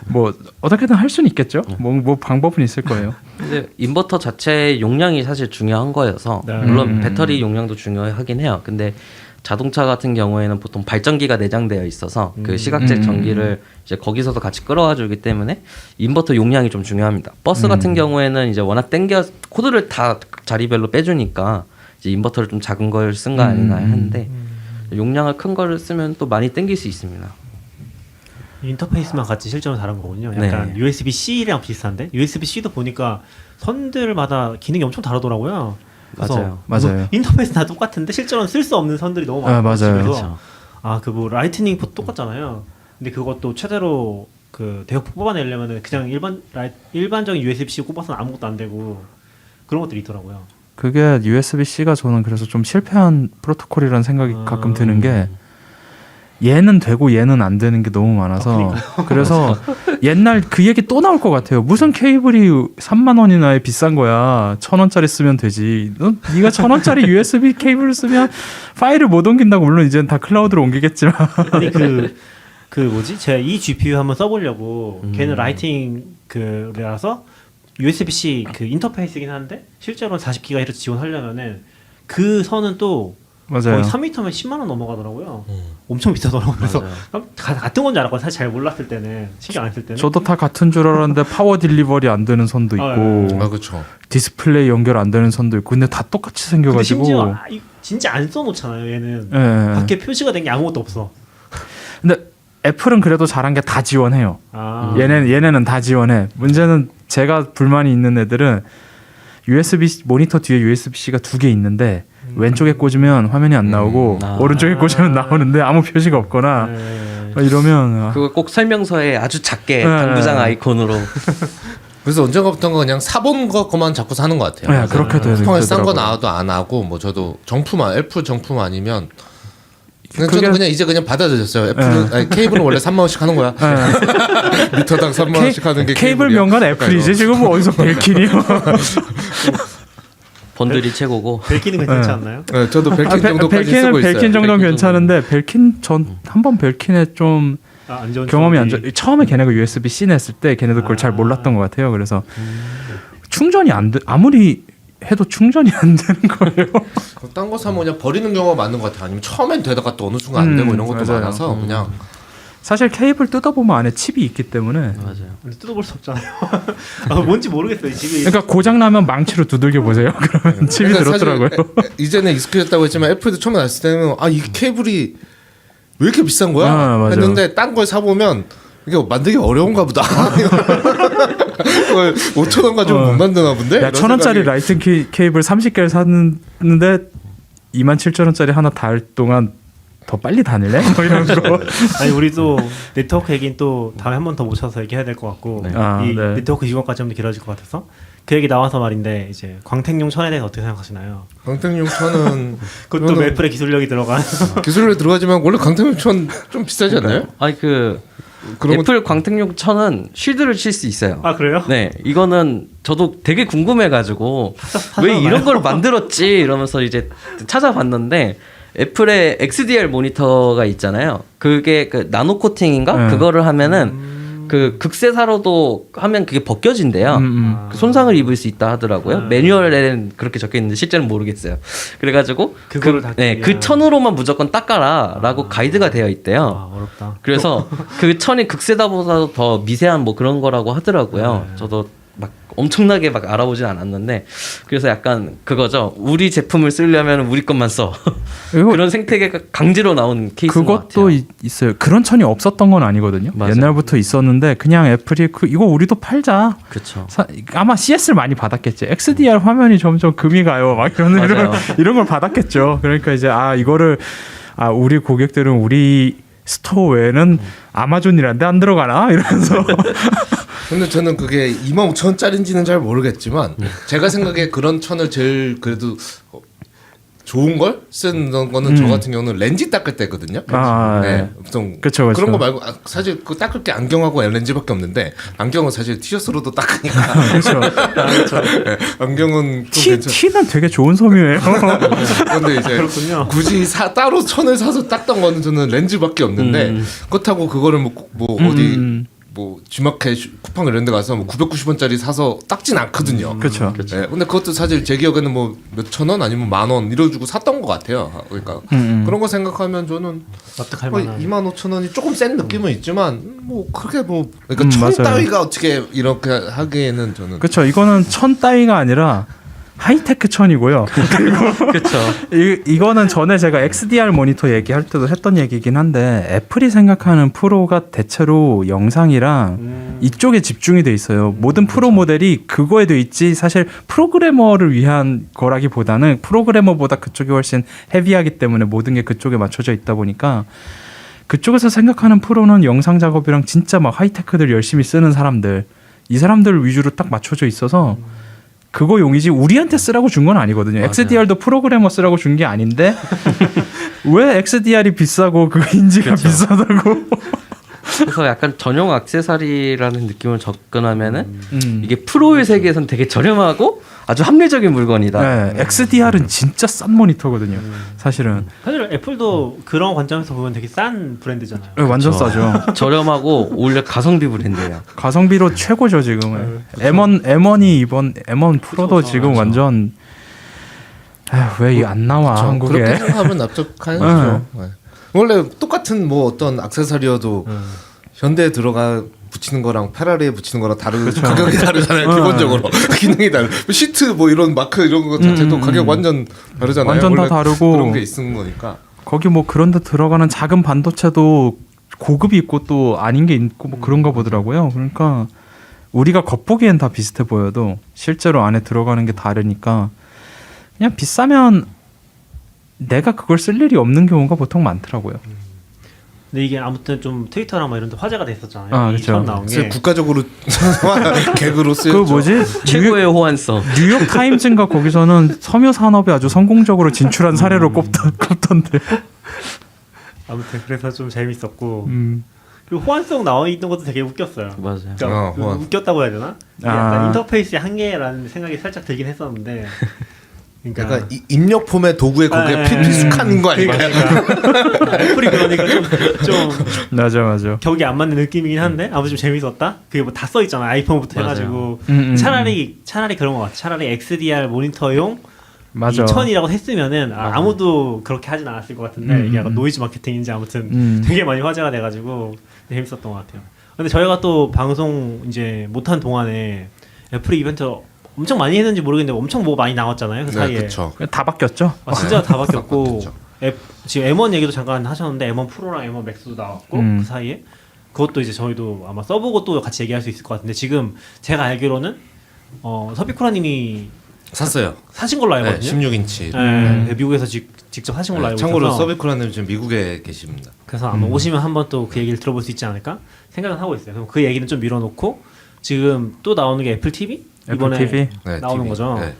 뭐 어떻게든 할 수는 있겠죠. 뭐 방법은 있을 거예요. 근데 인버터 자체의 용량이 사실 중요한 거여서 네. 물론 배터리 용량도 중요하긴 해요. 근데 자동차 같은 경우에는 보통 발전기가 내장되어 있어서 그 시각적 전기를 이제 거기서도 같이 끌어와 주기 때문에 인버터 용량이 좀 중요합니다. 버스 같은 경우에는 이제 워낙 코드를 다 자리별로 빼주니까 이제 인버터를 좀 작은 걸 쓴 거 아닌가 하는데 용량을 큰 거를 쓰면 또 많이 땡길 수 있습니다. 인터페이스만 같이 실제로 다른 거군요. 약간 네. USB-C랑 비슷한데 USB-C도 보니까 선들마다 기능이 엄청 다르더라고요. 그래서 맞아요. 뭐 인터페이스 다 똑같은데 실제로는 쓸 수 없는 선들이 너무 많아요. 맞아요. 집에서. 그 뭐 라이트닝 포트 똑같잖아요. 근데 그것도 최대로 그 대역폭 뽑아내려면은 그냥 일반적인 USB-C 꼽아서는 아무것도 안 되고 그런 것들이 있더라고요. 그게 USB-C가 저는 그래서 좀 실패한 프로토콜이라는 생각이 가끔 드는 게 얘는 되고 얘는 안 되는 게 너무 많아서 그래서 옛날 그 얘기 또 나올 것 같아요. 무슨 케이블이 3만 원이나 비싼 거야. 1,000원짜리 쓰면 되지. 네가 1,000원짜리 USB 케이블을 쓰면 파일을 못 옮긴다고. 물론 이제는 다 클라우드로 옮기겠지만 아니 그 뭐지? 제가 이 GPU 한번 써보려고 걔는 라이팅 그라서 USB-C 그 인터페이스긴 한데 실제로는 40GHz 지원하려면은 그 선은 또 맞아요. 거의 3m면 10만 원 넘어가더라고요. 엄청 비싸더라고요. 그래서 같은 건 줄 알았고 사실 잘 몰랐을 때는 신경 안 쓸 때는. 저도 다 같은 줄 알았는데 파워 딜리버리 안 되는 선도 있고 그렇죠. 디스플레이 연결 안 되는 선도 있고 근데 다 똑같이 근데 생겨가지고 심지어 진짜 안 써놓잖아요. 얘는 예. 밖에 표시가 된 게 아무것도 없어. 근데 애플은 그래도 잘한 게 다 지원해요. 아. 얘네는 다 지원해. 문제는 제가 불만이 있는 애들은 USB 모니터 뒤에 USB-C가 2개 있는데 왼쪽에 꽂으면 화면이 안 나오고 오른쪽에 꽂으면 나오는데 아무 표시가 없거나 이러면 그거 꼭 설명서에 아주 작게 네. 당구장 아이콘으로. 그래서 언젠가부터는 그냥 사본 것만 자꾸 사는 것 같아요. 네, 그렇게 쿠팡에서 싼 거 되더라고요. 나와도 안 하고 뭐 저도 애플 정품 아니면 그냥 그게- 저는 그냥 이제 그냥 받아들였어요. 애플은 아니, 케이블은 원래 3만 원씩 하는 거야. 미터당 3만 원씩 하는 게 케이블 케이블이야. 명간 애플이지 지금 뭐 어디서 벨킨이요? 번들이 최고고. 벨키는 괜찮지 않나요? 네, 저도 벨킨 정도까지 쓰고 벨킨은 있어요. 벨킨 정도는 괜찮은데 벨킨 전 한번 벨킨에 좀 안 좋은 경험이 안 좋. 추억이- 처음에 걔네가 USB-C 냈을 때 걔네도 그걸 잘 몰랐던 것 같아요. 그래서 충전이 안 돼. 아무리 해도 충전이 안 되는 거예요. 딴 거 사면 그냥 버리는 경우가 많은 것 같아요. 아니면 처음엔 되다가 또 어느 순간 안 되고 이런 것도 맞아요. 많아서 그냥 사실 케이블 뜯어보면 안에 칩이 있기 때문에 맞아요. 근데 뜯어볼 수 없잖아요. 아, 뭔지 모르겠어요. 집에 그러니까 고장 나면 망치로 두들겨 보세요. 그러면 칩이 그러니까 들었더라고요. 사실 이제는 익숙해졌다고 했지만 애플도 처음에 나왔을 때는 아 이 케이블이 왜 이렇게 비싼 거야? 아, 맞아요. 했는데 딴 걸 사보면 이게 만들기 어려운가 보다. 5천 원 가지고 못 만드나 본데? 야, 이런 1,000원짜리 생각이- 라이튼 케이블 30개를 샀는데 27,000원짜리 하나 달 동안 더 빨리 다닐래? 뭐 이런 거. 아니 우리도 네트워크 얘기는 또 다음에 한 번 더 모셔서 얘기해야 될 것 같고 네. 아, 이 네. 네트워크 직원까지 좀 더 길어질 것 같아서 그 얘기 나와서 말인데 이제 광택용 천에 대해서 어떻게 생각하시나요? 강택용 천은 그것도 그거는- 애플의 기술력이 들어간 기술로 들어가지만 원래 강택용 천 좀 비싸지 않나요? 아니 그 그런 거- 애플 광택용 천은 쉴드를 칠 수 있어요. 아 그래요? 네, 이거는 저도 되게 궁금해가지고 왜 이런 걸 만들었지 이러면서 이제 찾아봤는데 애플의 XDR 모니터가 있잖아요. 그게 그 나노 코팅인가? 네. 그거를 하면은 그 극세사로도 하면 그게 벗겨진대요. 그 손상을 입을 수 있다 하더라고요. 매뉴얼에는 그렇게 적혀 있는데 실제는 모르겠어요. 그래가지고 그거를 닦기 네, 그 위한- 천으로만 무조건 닦아라라고 가이드가 되어 있대요. 아 어렵다. 그래서 그 천이 극세다보다도 더 미세한 뭐 그런 거라고 하더라고요. 저도 막 엄청나게 막 알아보진 않았는데 그래서 약간 그거죠. 우리 제품을 쓰려면 우리 것만 써. 이거 그런 생태계가 강제로 나온 케이스인 것 그것도 같아요. 있어요. 그런 천이 없었던 건 아니거든요. 맞아요. 옛날부터 있었는데 그냥 애플이 이거 우리도 팔자. 그렇죠. 아마 CS를 많이 받았겠지. XDR 화면이 점점 금이 가요. 막 맞아요. 이런 걸 받았겠죠. 그러니까 이제 이거를 우리 고객들은 우리 스토어 외에는 아마존이란데 안 들어가나 이러면서 근데 저는 그게 25,000원짜리인지는 잘 모르겠지만 제가 생각에 그런 천을 제일 그래도 좋은 걸 쓰는 거는 저 같은 경우는 렌즈 닦을 때거든요. 네, 좀 그쵸. 그런 거 말고 사실 그 닦을 게 안경하고 렌즈밖에 없는데 안경은 사실 티셔츠로도 닦으니까. 그렇죠. 네, 안경은 좀 괜찮. 티는 되게 좋은 섬유예요. 근데 이제 그렇군요. 굳이 따로 천을 사서 닦던 거는 저는 렌즈밖에 없는데 그렇다고 그거를 뭐 어디 뭐 G마켓 쿠팡 이런 데 가서 뭐 990원짜리 사서 닦진 않거든요. 그렇죠. 네, 근데 그것도 사실 제 기억에는 뭐 몇천 원 아니면 10,000원 이래주고 샀던 것 같아요. 그러니까 그런 거 생각하면 저는 납득할 뭐 만한. 25,000원이 조금 센 느낌은 있지만 뭐 그렇게 뭐 그러니까 천 맞아요. 따위가 어떻게 이렇게 하기에는 저는 그렇죠. 이거는 천 따위가 아니라 하이테크 천이고요. 그렇죠. 이거는 전에 제가 XDR 모니터 얘기할 때도 했던 얘기긴 한데 애플이 생각하는 프로가 대체로 영상이랑 이쪽에 집중이 돼 있어요. 모든 프로 모델이 그거에 돼 있지 사실 프로그래머를 위한 거라기보다는 프로그래머보다 그쪽이 훨씬 헤비하기 때문에 모든 게 그쪽에 맞춰져 있다 보니까 그쪽에서 생각하는 프로는 영상 작업이랑 진짜 막 하이테크들 열심히 쓰는 사람들 이 사람들 위주로 딱 맞춰져 있어서 그거 용이지 우리한테 쓰라고 준 건 아니거든요. 맞아요. XDR도 프로그래머 쓰라고 준 게 아닌데 왜 XDR이 비싸고 그 인지가 비싸다고? 그래서 약간 전용 액세서리라는 느낌을 접근하면은 음. 이게 프로의 세계에선 되게 저렴하고 아주 합리적인 물건이다. 네, XDR은 진짜 싼 모니터거든요. 사실은 사실 애플도 그런 관점에서 보면 되게 싼 브랜드잖아요. 완전 그렇죠. 싸죠. 저렴하고 오히려 가성비 브랜드예요. 가성비로 최고죠 지금은. M1이 이번 M1 프로도 그쵸, 지금 맞아. 완전 왜 이게 안 나와 그렇죠. 한국에? 그렇게 생각하면 납득하죠. 네. 원래 똑같은 뭐 어떤 액세서리여도 현대에 들어가 붙이는 거랑 페라리에 붙이는 거랑 가격이 다르잖아요. 기본적으로 기능이 다르. 시트 뭐 이런 마크 이런 거 자체도 가격 완전 다르잖아요. 완전 다 원래 다르고 그런 게 있는 거니까. 거기 뭐 그런데 들어가는 작은 반도체도 고급이 있고 또 아닌 게 있고 뭐 그런가 보더라고요. 그러니까 우리가 겉보기엔 다 비슷해 보여도 실제로 안에 들어가는 게 다르니까 그냥 비싸면 내가 그걸 쓸 일이 없는 경우가 보통 많더라고요. 근데 이게 아무튼 좀 트위터랑 막 이런 데 화제가 됐었잖아요. 아, 이 그쵸. 처음 나온 게. 국가적으로 개그로 그 쓰였죠. 뭐지? 최고의 호환성. 뉴욕 타임즈인가 거기서는 섬유 산업에 아주 성공적으로 진출한 사례로 꼽던데. 아무튼 그래서 좀 재밌었고 그리고 호환성 나와 있는 것도 되게 웃겼어요. 맞아요. 그러니까 호환. 웃겼다고 해야 되나? 이게 아. 약간 인터페이스의 한계라는 생각이 살짝 들긴 했었는데. 그러니까 약간 입력 폼의 도구에 거기에 아, 필수한 거 아닌가요? 그러니까 애플이 그러니까 좀 맞아. 격이 안 맞는 느낌이긴 한데 아무튼 좀 재밌었다. 그게 뭐 다 써 있잖아. 아이폰부터 맞아요. 해가지고 차라리 그런 것 같아. 차라리 XDR 모니터용 맞아. 2000이라고 했으면은 아무도 그렇게 하진 않았을 것 같은데 이게 약간 노이즈 마케팅인지 아무튼 되게 많이 화제가 돼가지고 재밌었던 것 같아요. 근데 저희가 또 방송 이제 못한 동안에 애플 이벤트 엄청 많이 했는지 모르겠는데 엄청 뭐 많이 나왔잖아요 그 사이에. 그렇죠. 다 바뀌었죠. 아, 진짜 다 바뀌었고 바뀌었죠. 지금 M1 얘기도 잠깐 하셨는데 M1 프로랑 M1 맥스도 나왔고 그 사이에 그것도 이제 저희도 아마 써보고 또 같이 얘기할 수 있을 것 같은데 지금 제가 알기로는 서비쿠라님이 샀어요. 사신 걸로 네, 알거든요. 16인치. 네, 미국에서 직접 사신 걸로 알고 참고로 있어서 서비쿠라님 지금 미국에 계십니다. 그래서 아마 오시면 한번 또 그 얘기를 들어볼 수 있지 않을까 생각은 하고 있어요. 그럼 그 얘기는 좀 밀어놓고 지금 또 나오는 게 애플 TV 이번에 애플 TV 네, 나오는 TV. 거죠. 네.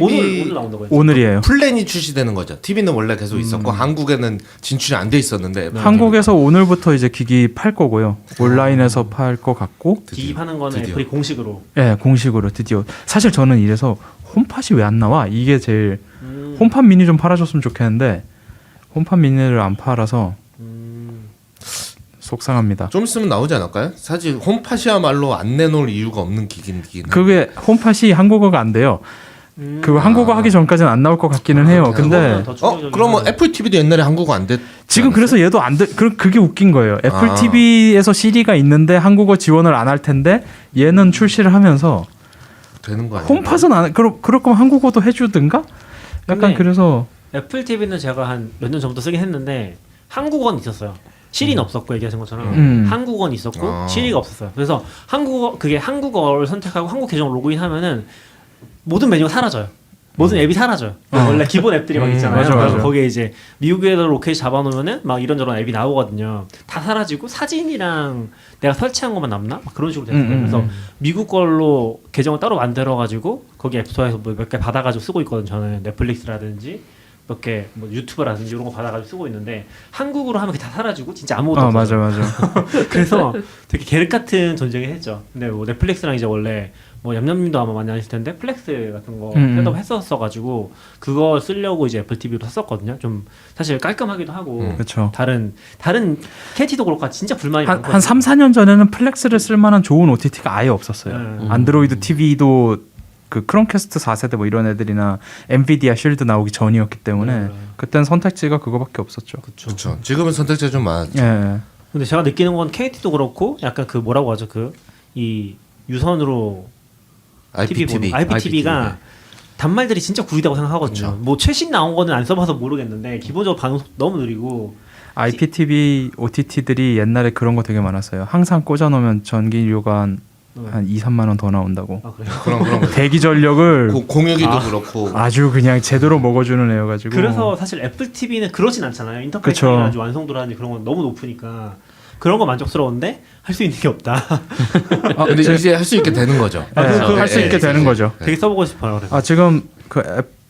오늘 나온다고 했죠. 오늘이에요. 플랜이 출시되는 거죠. TV는 원래 계속 있었고 한국에는 진출이 안 돼 있었는데 한국에서 오늘부터 이제 기기 팔 거고요. 온라인에서 팔 것 같고. 기입하는 거는 드디어. 애플이 공식으로. 네, 공식으로 드디어. 사실 저는 이래서 홈팟이 왜 안 나와? 이게 제일 홈팟 미니 좀 팔아줬으면 좋겠는데 홈팟 미니를 안 팔아서 속상합니다. 좀 있으면 나오지 않을까요? 사실 홈팟이야말로 안 내놓을 이유가 없는 기기는. 그게 홈팟이 한국어가 안 돼요. 그 한국어 하기 전까지는 안 나올 것 같기는 해요. 근데 더 충격적이긴 그러면 하죠. 애플 TV도 옛날에 한국어 안 됐. 지금 그래서 얘도 안 돼. 그게 웃긴 거예요. 애플 아. TV에서 시리가 있는데 한국어 지원을 안 할 텐데 얘는 출시를 하면서 되는 거 아니에요? 홈팟은 안 그럴 거면 한국어도 해주든가? 약간 근데 그래서 애플 TV는 제가 한 몇 년 전부터 쓰긴 했는데 한국어는 있었어요. 시리는 없었고 얘기하신 것처럼 한국어는 있었고 아. 시리가 없었어요. 그래서 한국어를 선택하고 한국 계정 로그인하면은 모든 메뉴가 사라져요. 모든 앱이 사라져요. 원래 기본 앱들이 막 있잖아요. 맞아. 그래서 거기에 이제 미국에서 로켓 잡아놓으면은 막 이런저런 앱이 나오거든요. 다 사라지고 사진이랑 내가 설치한 것만 남나? 막 그런 식으로 됐어요. 그래서 미국 걸로 계정을 따로 만들어가지고 거기 앱스토어에서 뭐 몇 개 받아가지고 쓰고 있거든요. 저는 넷플릭스라든지 몇 개 뭐 유튜브라든지 이런 거 받아가지고 쓰고 있는데 한국으로 하면 그게 다 사라지고 진짜 아무것도 없어요. 맞아. 그래서 되게 계륵 같은 존재긴 했죠. 근데 뭐 넷플릭스랑 이제 원래 뭐 얌얌님도 아마 많이 아실 텐데 플렉스 같은 거 셋업 했었어가지고 그거 쓰려고 이제 애플 TV로 샀었거든요. 좀 사실 깔끔하기도 하고 그렇죠. 다른 KT도 그렇고 진짜 불만이 한 많거든요. 3, 4년 전에는 플렉스를 쓸 만한 좋은 OTT가 아예 없었어요. 안드로이드 TV도 그 크롬캐스트 4세대 뭐 이런 애들이나 엔비디아 쉴드 나오기 전이었기 때문에 그때는 선택지가 그거밖에 없었죠. 그렇죠. 지금은 선택지가 좀 많았죠. 예. 근데 제가 느끼는 건 KT도 그렇고 약간 그 뭐라고 하죠? 그 이 유선으로 IPTV. IPTV가 단말들이 진짜 구리다고 생각하거든요. 그쵸. 뭐 최신 나온 거는 안 써봐서 모르겠는데 기본적으로 반응 속도 너무 느리고 IPTV OTT들이 옛날에 그런 거 되게 많았어요. 항상 꽂아놓으면 전기료가 한 2, 3만 원 더 나온다고. 아 그래요. 그런 거. 대기 전력을 공유기도 그렇고. 아주 그냥 제대로 먹어주는 애여가지고. 그래서 사실 애플 TV는 그러진 않잖아요. 인터페이스나 아주 완성도라든지 그런 건 너무 높으니까 그런 거 만족스러운데 할 수 있는 게 없다. 근데 이제 할 수 있게 되는 거죠. 할 수 있게 되는 거죠. 되게 써보고 싶어요. 그래서. 지금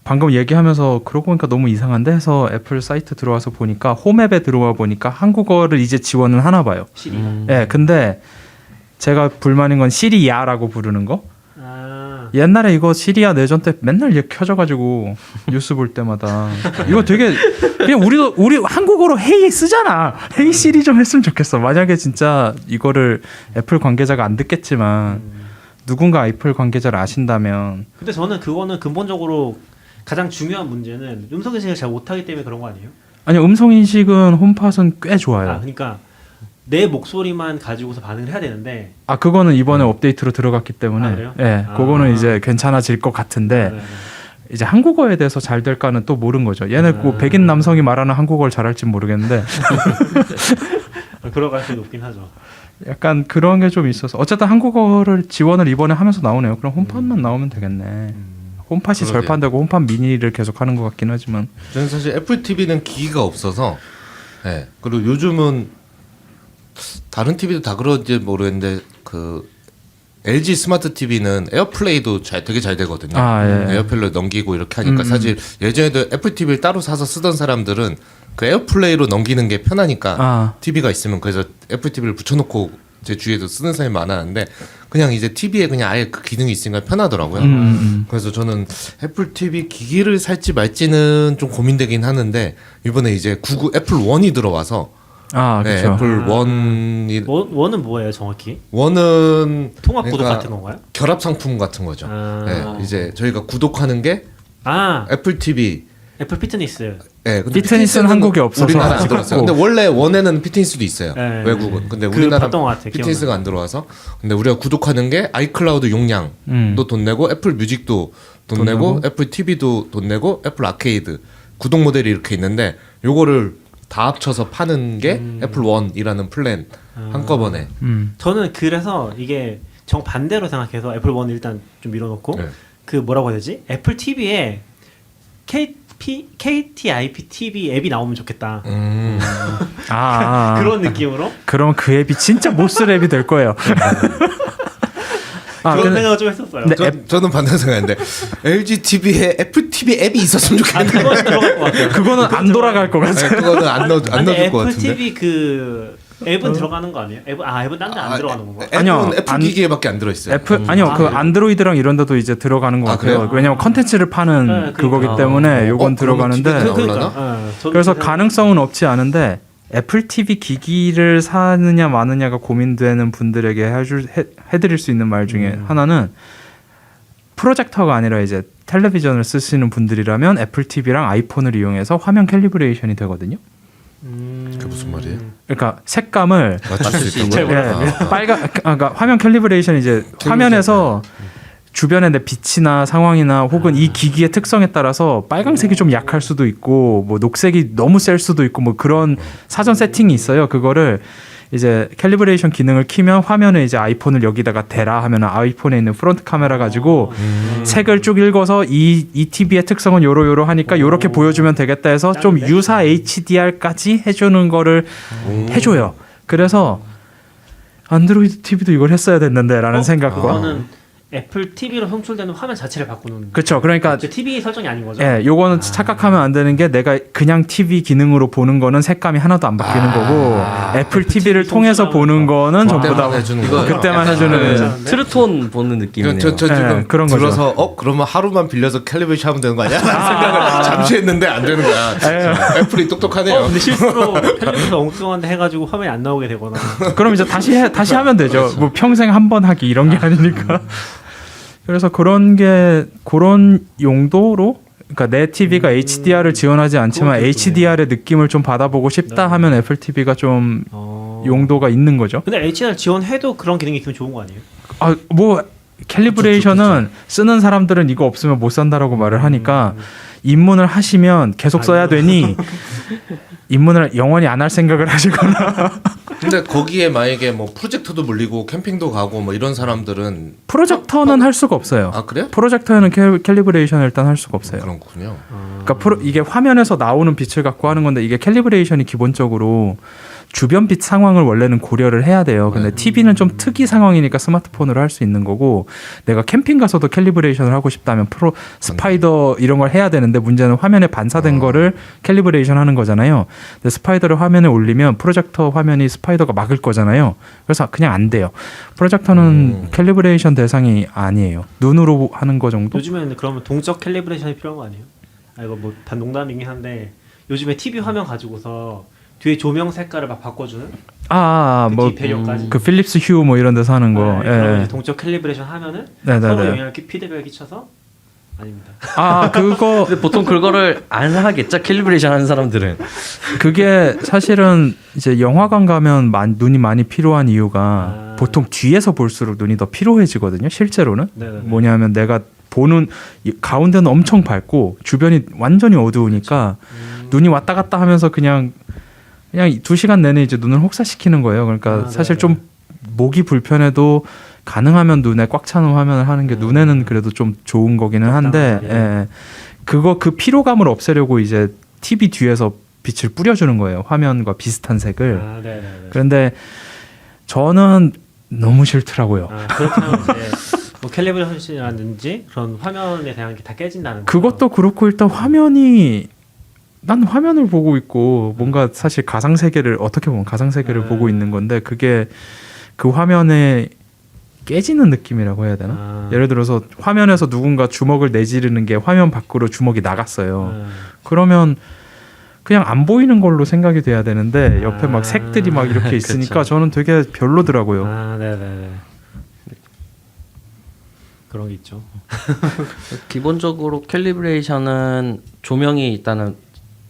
방금 얘기하면서 그러고 보니까 너무 이상한데 해서 애플 사이트 들어와서 보니까 홈앱에 들어와 보니까 한국어를 이제 지원을 하나 봐요. 시리. 예, 근데 제가 불만인 건 시리야라고 부르는 거. 아. 옛날에 이거 시리야 내전 때 맨날 얘 켜져가지고 뉴스 볼 때마다 이거 되게 그냥 우리 한국어로 헤이 쓰잖아. 헤이 시리 좀 했으면 좋겠어. 만약에 진짜 이거를 애플 관계자가 안 듣겠지만 누군가 애플 관계자를 아신다면. 근데 저는 그거는 근본적으로 가장 중요한 문제는 음성 인식을 잘 못하기 때문에 그런 거 아니에요? 아니요, 음성 인식은 홈팟은 꽤 좋아요. 그러니까 내 목소리만 가지고서 반응을 해야 되는데. 그거는 이번에 업데이트로 들어갔기 때문에. 그래요? 예, 그거는 이제 괜찮아질 것 같은데. 이제 한국어에 대해서 잘 될까는 또 모르는 거죠. 얘네 뭐 백인 남성이 말하는 한국어를 잘할지 모르겠는데 그럴 가능성이 높긴 하죠. 약간 그런 게 좀 있어서 어쨌든 한국어를 지원을 이번에 하면서 나오네요. 그럼 홈팟만 나오면 되겠네. 홈팟이 그러게요. 절판되고 홈팟 미니를 계속 하는 것 같긴 하지만 저는 사실 애플 TV는 기기가 없어서, 예. 그리고 요즘은 다른 TV도 다 그런지 모르겠는데 그 LG 스마트 TV는 에어플레이도 되게 잘 되거든요. 예. 에어플레이 넘기고 이렇게 하니까 사실 예전에도 애플 TV를 따로 사서 쓰던 사람들은 그 에어플레이로 넘기는 게 편하니까 TV가 있으면 그래서 애플 TV를 붙여놓고 제 주위에도 쓰는 사람이 많았는데 그냥 이제 TV에 그냥 아예 그 기능이 있으니까 편하더라고요. 그래서 저는 애플 TV 기기를 살지 말지는 좀 고민되긴 하는데 이번에 이제 애플 원이 들어와서 네, 그렇죠. 애플 원이 원은 뭐예요 정확히? 원은 통합 구독 그러니까 같은 건가요? 결합 상품 같은 거죠. 네, 이제 저희가 구독하는 게 애플 TV. 애플 피트니스. 네, 근데 피트니스는 한국에 없어서 우리나라 안 들어왔어요. 근데 원래 원에는 피트니스도 있어요. 네, 외국은. 근데 그 우리나라 봤던 것 같아요. 피트니스가 안 들어와서. 근데 우리가 구독하는 게 아이클라우드 용량도 돈 내고 애플 뮤직도 돈 내고 애플 TV도 돈 내고 애플 아케이드 구독 모델이 이렇게 있는데 요거를 다 합쳐서 파는 게 애플 원이라는 플랜 한꺼번에. 저는 그래서 이게 정 반대로 생각해서 애플 원 일단 좀 밀어놓고 네. 그 뭐라고 해야 되지? 애플 TV에 KTIP-TV 앱이 나오면 좋겠다. 그런 느낌으로. 그럼 그 앱이 진짜 못쓸 앱이 될 거예요. 그런 생각을 좀 했었어요. 저는 반대로 생각했는데 LG TV에 애플 TV 앱이 있었으면 좋겠는데. 그건 들어갈 것 같아요. 그거는 안 돌아갈 것 같아요. 그거는 안 넣어줄 것 애플 같은데. TV 그 앱은 들어가는 거 아니에요? 앱은 딴 데 안 들어가는 건가? 아니요, 애플 기기에밖에 안 들어있어요. 아니요, 그 안드로이드랑 이런 데도 이제 들어가는 것 같아요. 그래요? 왜냐면 컨텐츠를 파는 네, 그거기 그러니까. 때문에 요건 그러면 들어가는데 집에 그러니까. 그래서 가능성은 없지 않은데 애플 TV 기기를 사느냐 마느냐가 고민되는 분들에게 해드릴 수 있는 말 중에 하나는 프로젝터가 아니라 이제 텔레비전을 쓰시는 분들이라면 애플 TV랑 아이폰을 이용해서 화면 캘리브레이션이 되거든요. 그게 무슨 말이에요? 그러니까 색감을 맞출 수 있는 잘 거예요? 그러니까 화면 캘리브레이션 이제 화면에서 주변에 내 빛이나 상황이나 혹은 이 기기의 특성에 따라서 빨강색이 좀 약할 수도 있고 뭐 녹색이 너무 셀 수도 있고 뭐 그런 사전 세팅이 있어요. 그거를 이제 캘리브레이션 기능을 키면 화면에 이제 아이폰을 여기다가 대라 하면 아이폰에 있는 프론트 카메라 가지고 색을 쭉 읽어서 이 TV의 특성은 요러 하니까 요렇게 보여주면 되겠다 해서 좀 유사 HDR까지 해주는 거를 해줘요. 그래서 안드로이드 TV도 이걸 했어야 됐는데라는 생각과 그거는 애플 TV로 송출되는 화면 자체를 바꾸는. 그렇죠. 그러니까 TV 설정이 아닌 거죠. 예, 요거는 착각하면 안 되는 게 내가 그냥 TV 기능으로 보는 거는 색감이 하나도 안 바뀌는 거고 애플 TV를 통해서 보는 거는 전부 다 그때만 해주는 트루톤 보는 느낌이네요. 저 지금 그런 거죠. 들어서 그러면 하루만 빌려서 캘리브레이션 하면 되는 거 아니야? 라는 생각을 잠시 했는데 안 되는 거야. 애플이 똑똑하네요. 근데 실수로 텔레비전 엉뚱한데 해가지고 화면이 안 나오게 되거나. 그럼 이제 다시 하면 되죠. 뭐 평생 한 번 하기 이런 게 아니니까. 그래서 그런 용도로 그러니까 내 TV가 HDR을 지원하지 않지만 HDR의 느낌을 좀 받아보고 싶다 하면 애플 TV가 좀 용도가 있는 거죠. 근데 HDR 지원해도 그런 기능이 있으면 좋은 거 아니에요? 뭐 캘리브레이션은 쓰는 사람들은 이거 없으면 못 산다라고 말을 하니까 입문을 하시면 계속 써야 되니 입문을 영원히 안 할 생각을 하시거나. 근데 거기에 만약에 뭐 프로젝터도 물리고 캠핑도 가고 뭐 이런 사람들은 프로젝터는 할 수가 없어요. 아 그래요? 프로젝터에는 캘리브레이션을 일단 할 수가 없어요. 그렇군요. 그러니까 이게 화면에서 나오는 빛을 갖고 하는 건데 이게 캘리브레이션이 기본적으로 주변 빛 상황을 원래는 고려를 해야 돼요. 근데 TV는 좀 특이 상황이니까 스마트폰으로 할 수 있는 거고 내가 캠핑 가서도 캘리브레이션을 하고 싶다면 스파이더 이런 걸 해야 되는데 문제는 화면에 반사된 거를 캘리브레이션 하는 거잖아요. 근데 스파이더를 화면에 올리면 프로젝터 화면이 스파이더가 막을 거잖아요. 그래서 그냥 안 돼요. 프로젝터는 캘리브레이션 대상이 아니에요. 눈으로 하는 거 정도? 요즘에는 그러면 동적 캘리브레이션이 필요한 거 아니에요? 이거 뭐 단 농담이긴 한데 요즘에 TV 화면 가지고서 뒤에 조명 색깔을 막 바꿔주는 뭐 뒤 배경까지. 그 필립스 휴 뭐 이런 데서 하는 거. 그러면 이제 동적 캘리브레이션 하면은 서로 영향을 피드백을 끼쳐서 아닙니다. 그거 근데 보통 그거를 안 하겠죠. 캘리브레이션 하는 사람들은. 그게 사실은 이제 영화관 가면 눈이 많이 필요한 이유가 보통 뒤에서 볼수록 눈이 더 피로해지거든요. 실제로는. 네네네. 뭐냐면 내가 보는 가운데는 엄청 밝고 주변이 완전히 어두우니까 눈이 왔다 갔다 하면서 그냥 그냥 2시간 내내 이제 눈을 혹사시키는 거예요. 그러니까 사실 좀 목이 불편해도 가능하면 눈에 꽉 차는 화면을 하는 게 눈에는 그래도 좀 좋은 거기는 한데 예. 그 피로감을 없애려고 이제 TV 뒤에서 빛을 뿌려주는 거예요. 화면과 비슷한 색을. 아, 네네네. 그런데 저는 너무 싫더라고요. 아, 그렇게 하면 이제 뭐 캘리브레이션이라든지 그런 화면에 대한 게 다 깨진다는 거. 그것도 그렇고 일단 화면이 난 화면을 보고 있고 뭔가 사실 가상 세계를 어떻게 보면 가상 세계를 보고 있는 건데 그게 그 화면에 깨지는 느낌이라고 해야 되나? 예를 들어서 화면에서 누군가 주먹을 내지르는 게 화면 밖으로 주먹이 나갔어요. 그러면 그냥 안 보이는 걸로 생각이 돼야 되는데 옆에 막 색들이 막 이렇게 있으니까 그쵸. 저는 되게 별로더라고요. 아, 네네네. 그런 게 있죠. 기본적으로 캘리브레이션은 조명이 일단은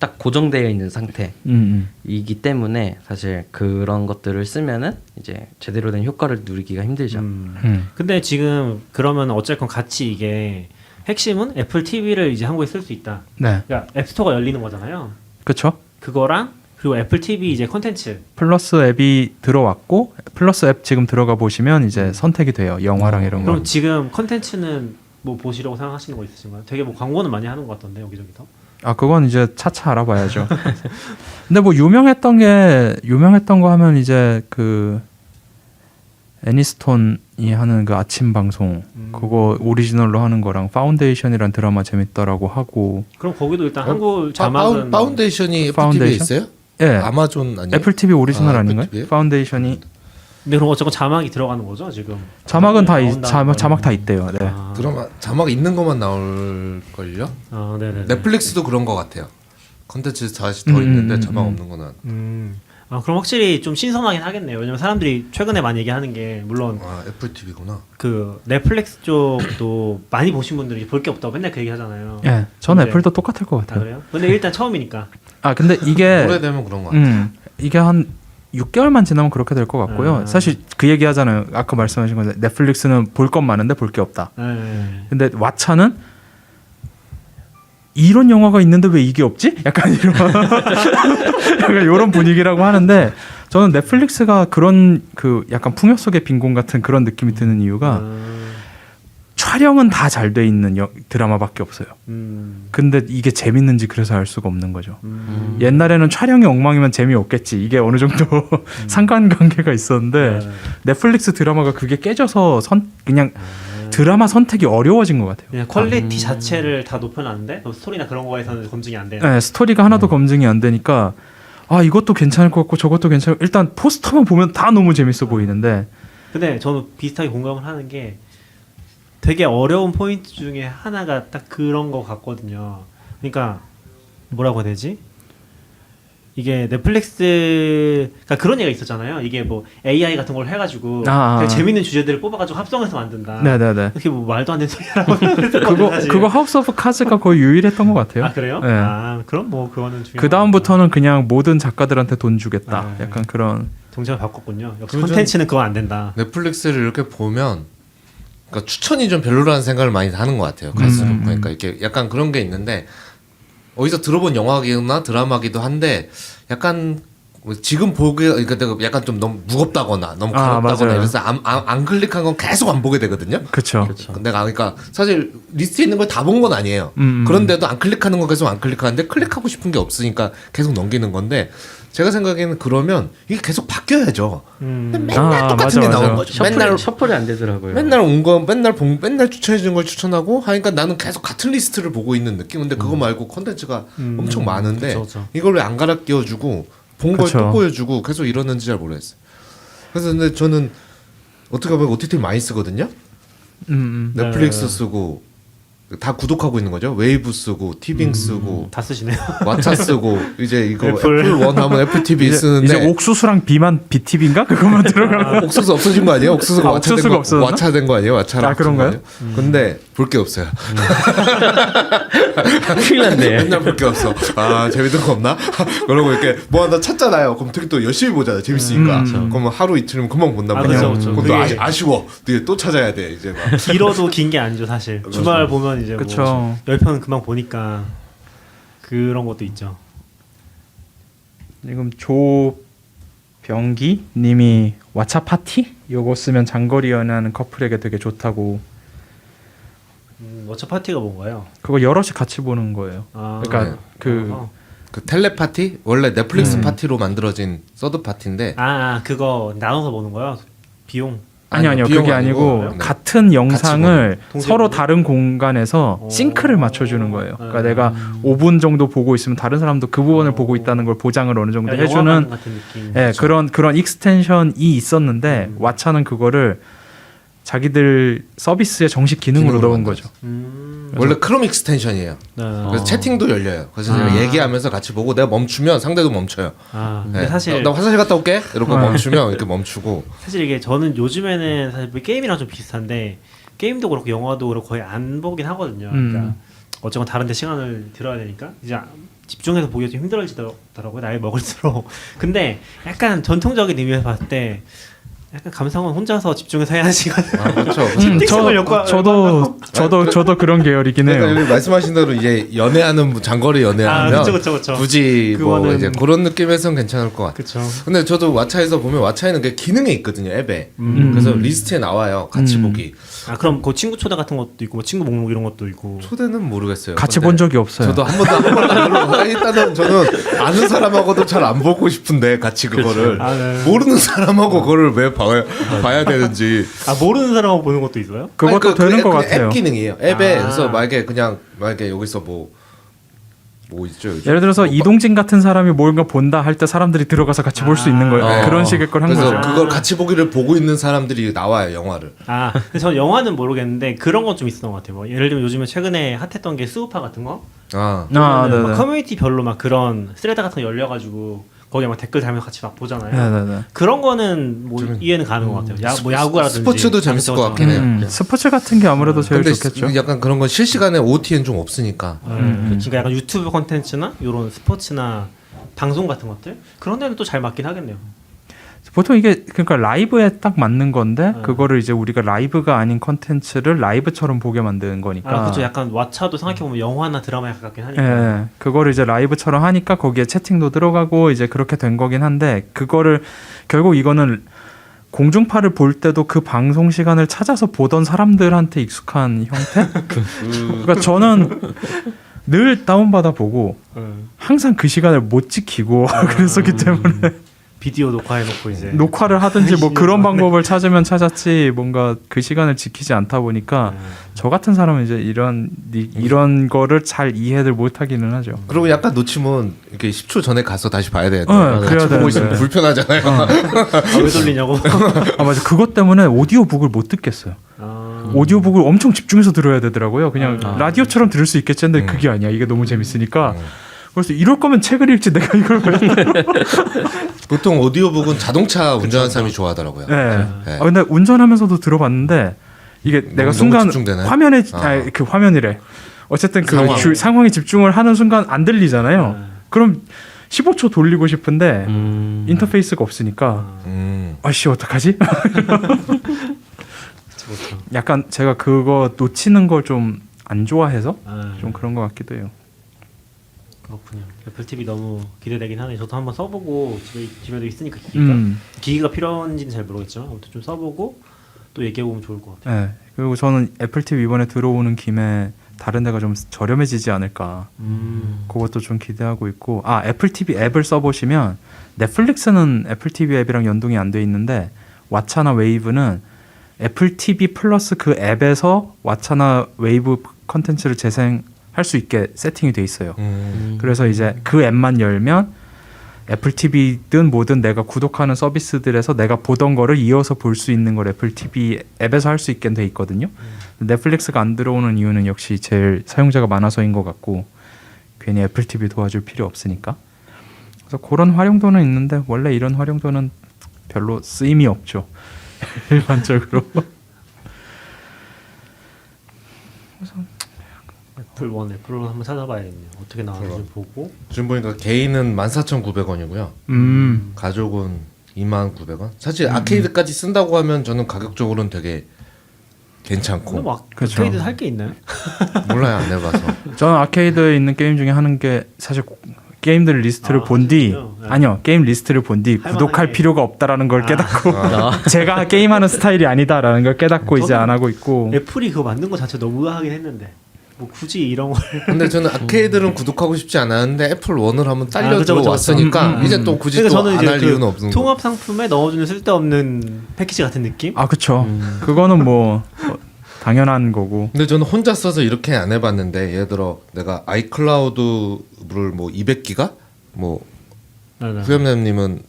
딱 고정되어 있는 상태이기 때문에 사실 그런 것들을 쓰면은 이제 제대로 된 효과를 누리기가 힘들죠. 근데 지금 그러면 어쨌건 같이 이게 핵심은 애플 TV를 이제 한국에 쓸 수 있다. 네, 그러니까 앱스토어가 열리는 거잖아요. 그렇죠. 그거랑 그리고 애플 TV 이제 콘텐츠. 플러스 앱이 들어왔고 플러스 앱 지금 들어가 보시면 이제 선택이 돼요. 영화랑 이런 거. 그럼 지금 콘텐츠는 뭐 보시려고 생각하시는 거 있으신가요? 되게 뭐 광고는 많이 하는 것 같던데 여기저기서. 아 그건 이제 차차 알아봐야죠. 근데 뭐 유명했던 거 하면 이제 그 애니스톤이 하는 그 아침 방송 그거 오리지널로 하는 거랑 파운데이션이란 드라마 재밌더라고 하고. 그럼 거기도 일단 한국 자막은 파운데이션이 애플 TV에 파운데이션? 있어요? 예. 아마존 아니에요? 애플 TV 오리지널 애플 아닌가요? TV? 파운데이션이 근데 그럼 어쨌건 자막이 들어가는 거죠 지금? 자막은 다 나온다는 자막 다 거예요? 있대요. 네. 아, 드라마 자막 있는 것만 나올 걸요? 아, 네네. 넷플릭스도 그런 것 같아요. 컨텐츠 다시 더 있는데 자막 없는 거는. 아 그럼 확실히 좀 신선하긴 하겠네요. 왜냐면 사람들이 최근에 많이 얘기하는 게 물론 아 애플 TV구나. 그 넷플릭스 쪽도 많이 보신 분들이 볼 게 없다고 맨날 그 얘기하잖아요. 예, 저는 네. 애플도 똑같을 것 다 같아요. 그래요? 근데 일단 처음이니까. 아 근데 이게 오래되면 그런 것 같아요. 이게 한 6개월만 지나면 그렇게 될 것 같고요. 사실 그 얘기 하잖아요. 아까 말씀하신 건데 넷플릭스는 볼 것 많은데 볼 게 없다. 네. 근데 왓챠는 이런 영화가 있는데 왜 이게 없지? 약간 이런 분위기라고 하는데 저는 넷플릭스가 그런 그 약간 풍요 속의 빈곤 같은 그런 느낌이 드는 이유가 촬영은 다 잘 돼 있는 드라마밖에 없어요. 근데 이게 재밌는지 그래서 알 수가 없는 거죠. 옛날에는 촬영이 엉망이면 재미없겠지. 이게 어느 정도 상관관계가 있었는데 넷플릭스 드라마가 그게 깨져서 그냥 드라마 선택이 어려워진 것 같아요. 그냥 퀄리티 자체를 다 높여놨는데 스토리나 그런 거에서는 검증이 안 돼요. 네, 스토리가 하나도 검증이 안 되니까 아 이것도 괜찮을 것 같고 저것도 괜찮고 일단 포스터만 보면 다 너무 재밌어 보이는데 근데 저는 비슷하게 공감을 하는 게 되게 어려운 포인트 중에 하나가 딱 그런 거 같거든요. 그러니까 뭐라고 해야 되지? 이게 넷플릭스가 그런 얘기가 있었잖아요. 이게 뭐 AI 같은 걸 해가지고 되게 재밌는 주제들을 뽑아가지고 합성해서 만든다. 네네네. 그게 뭐 말도 안 되는 소리라고 생각했거든요. 그거 하우스 오브 카즈가 거의 유일했던 것 같아요. 아 그래요? 네. 아 그럼 뭐 그거는 중요한 그 다음부터는 그냥 모든 작가들한테 돈 주겠다. 네. 약간 그런. 정책을 바꿨군요. 역시 요즘 콘텐츠는 그건 안 된다. 넷플릭스를 이렇게 보면 그러니까 추천이 좀 별로라는 생각을 많이 하는 것 같아요. 갈수록 그러니까 이렇게 약간 그런 게 있는데 어디서 들어본 영화기나 드라마기도 한데 약간 지금 보게 그러니까 내가 약간 좀 너무 무겁다거나 너무 가볍다거나 맞아요. 이래서 안 클릭한 건 계속 안 보게 되거든요. 그렇죠. 내가 그러니까 사실 리스트에 있는 걸 다 본 건 아니에요. 그런데도 안 클릭하는 건 계속 안 클릭하는데 클릭하고 싶은 게 없으니까 계속 넘기는 건데 제가 생각에는 그러면 이게 계속 바뀌어야죠. 맨날 똑같은 게 맞아. 나오는 거죠. 맨날 셔플이 안 되더라고요. 맨날 온 거 맨날 추천해 주는 걸 추천하고 하니까 나는 계속 같은 리스트를 보고 있는 느낌인데 그거 말고 콘텐츠가 엄청 많은데 그쵸. 이걸 왜 안 갈아 끼워주고 본 걸 그쵸. 또 보여주고 계속 이러는지 잘 모르겠어요. 그래서 근데 저는 어떻게 보면 OTT 많이 쓰거든요. 넷플릭스 쓰고 다 구독하고 있는 거죠. 웨이브 쓰고 티빙 쓰고 다 쓰시네요. 왓챠 쓰고 이제 이거 애플. 애플 원 하면 애플 TV 쓰는데 이제 옥수수랑 비만 BTV인가 그것만 들어가면 옥수수 없어진 거 아니에요? 옥수수가 옥수수가 없어졌나? 왓챠된 거 아니에요? 왓챠랑 아, 그런가요? 근데 볼 게 없어요. 큰일 났네. 맨날 볼 게 없어. 아 재밌는 거 없나? 그러고 이렇게 뭐 하나 찾잖아요. 그럼 되게 또 열심히 보잖아요. 재밌으니까. 그러면 하루 이틀이면 금방 본단 아, 말이에요. 그쵸, 그쵸. 그럼 또 그게- 아쉬워. 이제 또 찾아야 돼. 이제 막. 길어도 긴 게 아니죠 사실. 주말 보면 이제 그쵸. 뭐 10편 금방 보니까 그런 것도 있죠. 지금 조병기 님이 왓챠 파티 요거 쓰면 장거리 연애하는 커플에게 되게 좋다고. 워처 파티가 뭔가요? 그거 여럿이 같이 보는 거예요. 아, 그러니까 그 어허. 그 텔레파티 원래 넷플릭스 파티로 만들어진 서드 파티인데 그거 나눠서 보는 거요? 비용. 아니요 비용 그게 아니고, 아니고 네. 같은 영상을 동시에 서로 보는? 다른 공간에서 오. 싱크를 맞춰주는 거예요. 그러니까 네. 내가 5분 정도 보고 있으면 다른 사람도 그 부분을 보고 있다는 걸 보장을 어느 정도 그러니까 해주는 영화관 같은 느낌. 예, 그런 익스텐션이 있었는데 왓챠는 그거를 자기들 서비스의 정식 기능으로 기능으로 넣은 만들었어. 거죠. 원래 크롬 익스텐션이에요. 네. 그래서 채팅도 열려요. 그래서 제가 얘기하면서 같이 보고 내가 멈추면 상대도 멈춰요. 근데 네. 사실 나 화장실 갔다 올게. 이러고 멈추면 이렇게 멈추고. 사실 이게 저는 요즘에는 사실 뭐 게임이랑 좀 비슷한데 게임도 그렇고 영화도 그렇고 거의 안 보긴 하거든요. 그러니까 어쨌건 다른데 시간을 들어야 되니까 이제 집중해서 보기가 좀 힘들어지더라고요. 나이 먹을수록. 근데 약간 전통적인 의미에서 봤을 때 약간 감상은 혼자서 집중해서 해야 하는 시간. 그렇죠. 저도 그런 계열이긴 해요. 그러니까 여기 말씀하신 대로 이제 연애하는 장거리 연애하면 그쵸. 굳이 뭐 그거는- 이제 그런 느낌에서는 괜찮을 것 같아요. 그쵸. 근데 저도 왓챠에서 보면 왓챠에는 그 기능이 있거든요 앱에. 그래서 리스트에 나와요 같이 보기. 그럼 그 친구 초대 같은 것도 있고 뭐 친구 목록 이런 것도 있고. 초대는 모르겠어요. 같이 근데 본 적이 없어요. 저도 한 번도 안 눌러. 일단은 저는 아는 사람하고도 잘 안 보고 싶은데 같이 그거를 네. 모르는 사람하고 그거를 왜 봐야 되는지. 모르는 사람하고 보는 것도 있어요? 그것도 아니, 되는 것 그냥 같아요. 앱 기능이에요. 앱에 그래서 만약에 여기서 뭐 있죠? 요즘? 예를 들어서 이동진 같은 사람이 뭔가 본다 할 때 사람들이 들어가서 같이 볼 수 있는 거예요. 어. 그런 식의 걸 한 그래서 거죠. 그걸 같이 보기를 보고 있는 사람들이 나와요 영화를. 근데 저는 영화는 모르겠는데 그런 건 좀 있었던 것 같아요. 뭐 예를 들면 요즘에 최근에 핫했던 게 스우파 같은 거. 네네. 막 커뮤니티 별로 막 그런 스레드 같은 거 열려가지고 거기에 막 댓글 달면서 같이 막 보잖아요. 네네네. 그런 거는 뭐 이해는 가는 것 같아요. 뭐 야구라든지 스포츠도 재밌을 것 같긴 해요. 스포츠 같은 게 아무래도 제일 근데 좋겠죠. 약간 그런 건 실시간에 OTN 좀 없으니까. 그러니까 약간 유튜브 콘텐츠나 이런 스포츠나 방송 같은 것들 그런 데는 또 잘 맞긴 하겠네요. 보통 이게 그러니까 라이브에 딱 맞는 건데 그거를 이제 우리가 라이브가 아닌 컨텐츠를 라이브처럼 보게 만드는 거니까. 그렇죠. 약간 왓챠도 생각해보면 영화나 드라마에 가깝긴 하니까. 예, 그거를 이제 라이브처럼 하니까 거기에 채팅도 들어가고 이제 그렇게 된 거긴 한데 그거를 결국 이거는 공중파를 볼 때도 그 방송 시간을 찾아서 보던 사람들한테 익숙한 형태? 그러니까 저는 늘 다운받아 보고 항상 그 시간을 못 지키고 그랬었기 때문에 비디오 녹화해놓고 이제 녹화를 하든지 뭐 그런 방법을 찾으면 찾았지 뭔가 그 시간을 지키지 않다 보니까 저 같은 사람은 이제 이런 거를 잘 이해를 못 하기는 하죠. 그리고 약간 놓치면 이렇게 10초 전에 가서 다시 봐야 되는데 그래야 같이 보고 되는데. 있으면 불편하잖아요. 왜 돌리냐고. 맞아. 그것 때문에 오디오북을 못 듣겠어요. 오디오북을 엄청 집중해서 들어야 되더라고요. 그냥 라디오처럼 들을 수 있겠지 했는데 그게 아니야. 이게 너무 재밌으니까. 그래서 이럴 거면 책을 읽지 내가 이걸 왜 보통 오디오북은 자동차 운전하는 사람이 좋아하더라고요. 네. 네. 근데 운전하면서도 들어봤는데 이게 내가 너무 순간 집중되나요? 화면에 그 화면이래. 어쨌든 그 상황. 상황에 집중을 하는 순간 안 들리잖아요. 그럼 15초 돌리고 싶은데 인터페이스가 없으니까 아씨 어떡하지? 약간 제가 그거 놓치는 걸 좀 안 좋아해서 좀 그런 것 같기도 해요. 그렇군요. 애플 TV 너무 기대되긴 하네. 저도 한번 써보고 집에도 있으니까 기기가 필요한지는 잘 모르겠지만 아무튼 좀 써보고 또 얘기해보면 좋을 것 같아요. 네. 그리고 저는 애플 TV 이번에 들어오는 김에 다른 데가 좀 저렴해지지 않을까. 그것도 좀 기대하고 있고. 애플 TV 앱을 써보시면 넷플릭스는 애플 TV 앱이랑 연동이 안 돼 있는데 왓챠나 웨이브는 애플 TV 플러스 그 앱에서 왓챠나 웨이브 컨텐츠를 재생할 수 있게 세팅이 돼 있어요. 그래서 이제 그 앱만 열면 애플 TV든 뭐든 내가 구독하는 서비스들에서 내가 보던 거를 이어서 볼 수 있는 걸 애플 TV 앱에서 할 수 있게 돼 있거든요. 넷플릭스가 안 들어오는 이유는 역시 제일 사용자가 많아서인 것 같고 괜히 애플 TV 도와줄 필요 없으니까. 그래서 그런 활용도는 있는데 원래 이런 활용도는 별로 쓰임이 없죠. 일반적으로. 애플로 한번 찾아봐야겠네요. 어떻게 나왔는지 좀 보고. 지금 보니까 개인은 14,900원이고요. 가족은 29,900원. 사실 아케이드까지 쓴다고 하면 저는 가격적으로는 되게 괜찮고. 근데 막 그렇죠. 아케이드 살 게 있나요? 몰라요, 안 해봐서. 저는 아케이드에 있는 게임 중에 하는 게 사실 게임들 리스트를 본 뒤 하시군요. 네. 아니요 게임 리스트를 본 뒤 할 구독할 만하게. 필요가 없다라는 걸 깨닫고 아. 제가 게임하는 스타일이 아니다라는 걸 깨닫고 이제 저는 안 하고 있고 애플이 그거 만든 거 자체 너무 의아하긴 했는데 뭐 굳이 이런 걸 근데 저는 아케이드는 구독하고 싶지 않았는데 애플 원을 한번 딸려 그쵸, 그쵸, 그쵸. 들어왔으니까 이제 또 굳이 그러니까 또 저는 안 할 이제 이유는 그 없는 거. 통합 상품에 넣어주는 쓸데없는 패키지 같은 느낌? 아 그쵸 그거는 뭐 당연한 거고 근데 저는 혼자 써서 이렇게 안 해봤는데 예를 들어 내가 아이클라우드를 뭐 200기가 뭐 네. 후렴님은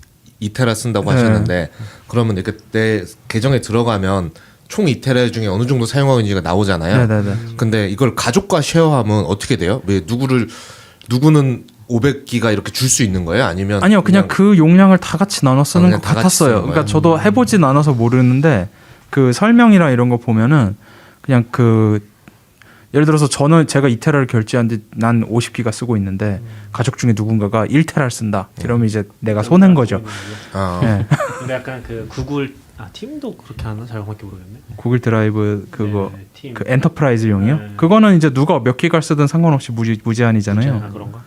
2테라 쓴다고 네. 하셨는데 그러면 이렇게 내 계정에 들어가면 총 2테라 중에 어느 정도 사용하고 있는지가 나오잖아요. 네네네 근데 이걸 가족과 쉐어하면 어떻게 돼요? 왜 누구는 500기가 이렇게 줄 수 있는 거예요? 아니면 아니요 그냥 그 용량을 다 같이 나눠 쓰는 그냥 것 다 같이 쓰는 같았어요. 거예요? 그러니까 저도 해보진 않아서 모르는데 그 설명이랑 이런 거 보면은 그냥 그 예를 들어서 제가 2테라를 결제한 지 난 50기가 쓰고 있는데 가족 중에 누군가가 1테라를 쓴다. 이러면 이제 내가 손해인 거죠. 아, 예. 근데 약간 그 구글 팀도 그렇게 하나? 잘 정확히 모르겠네. 구글 드라이브 그거 네, 팀. 그 엔터프라이즈용이요? 네. 그거는 이제 누가 몇 기가를 쓰든 상관없이 무제한이잖아요. 아, 그런가?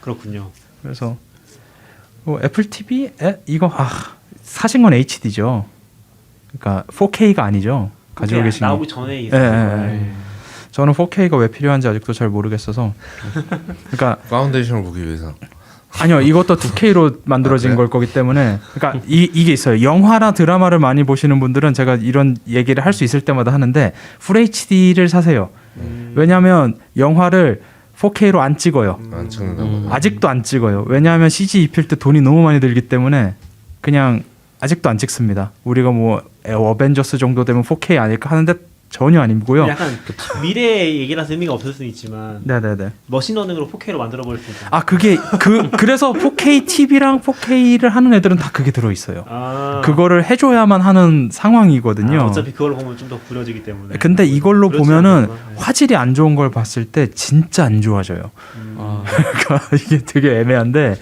그렇군요. 그래서 애플 TV 이거 사신 건 HD죠. 그러니까 4K가 아니죠. 가지고 그게 계신 나오기 전에 예, 있었던 예, 거예요. 예. 저는 4K가 왜 필요한지 아직도 잘 모르겠어서. 그러니까 파운데이션을 보기 위해서. 아니요 이것도 2K로 만들어진 아, 그래요? 걸 거기 때문에 그러니까 이게 있어요. 영화나 드라마를 많이 보시는 분들은 제가 이런 얘기를 할 수 있을 때마다 하는데 FHD를 사세요. 왜냐하면 영화를 4K로 안 찍어요. 안 찍는다고. 아직도 안 찍어요. 왜냐하면 CG 입힐 때 돈이 너무 많이 들기 때문에 그냥 아직도 안 찍습니다. 우리가 뭐 어벤져스 정도 되면 4K 아닐까 하는데 전혀 아니고요. 약간 미래의 얘기라서 의미가 없을 수는 있지만 네네네. 머신러닝으로 4K로 만들어버릴 수 있잖아요. 아 그게 그래서 4K TV랑 4K를 하는 애들은 다 그게 들어 있어요. 그거를 해줘야만 하는 상황이거든요. 어차피 그걸 보면 좀 더 구려지기 때문에. 근데 이걸로 그렇지 보면은 않구나. 네. 화질이 안 좋은 걸 봤을 때 진짜 안 좋아져요. 그러니까 이게 되게 애매한데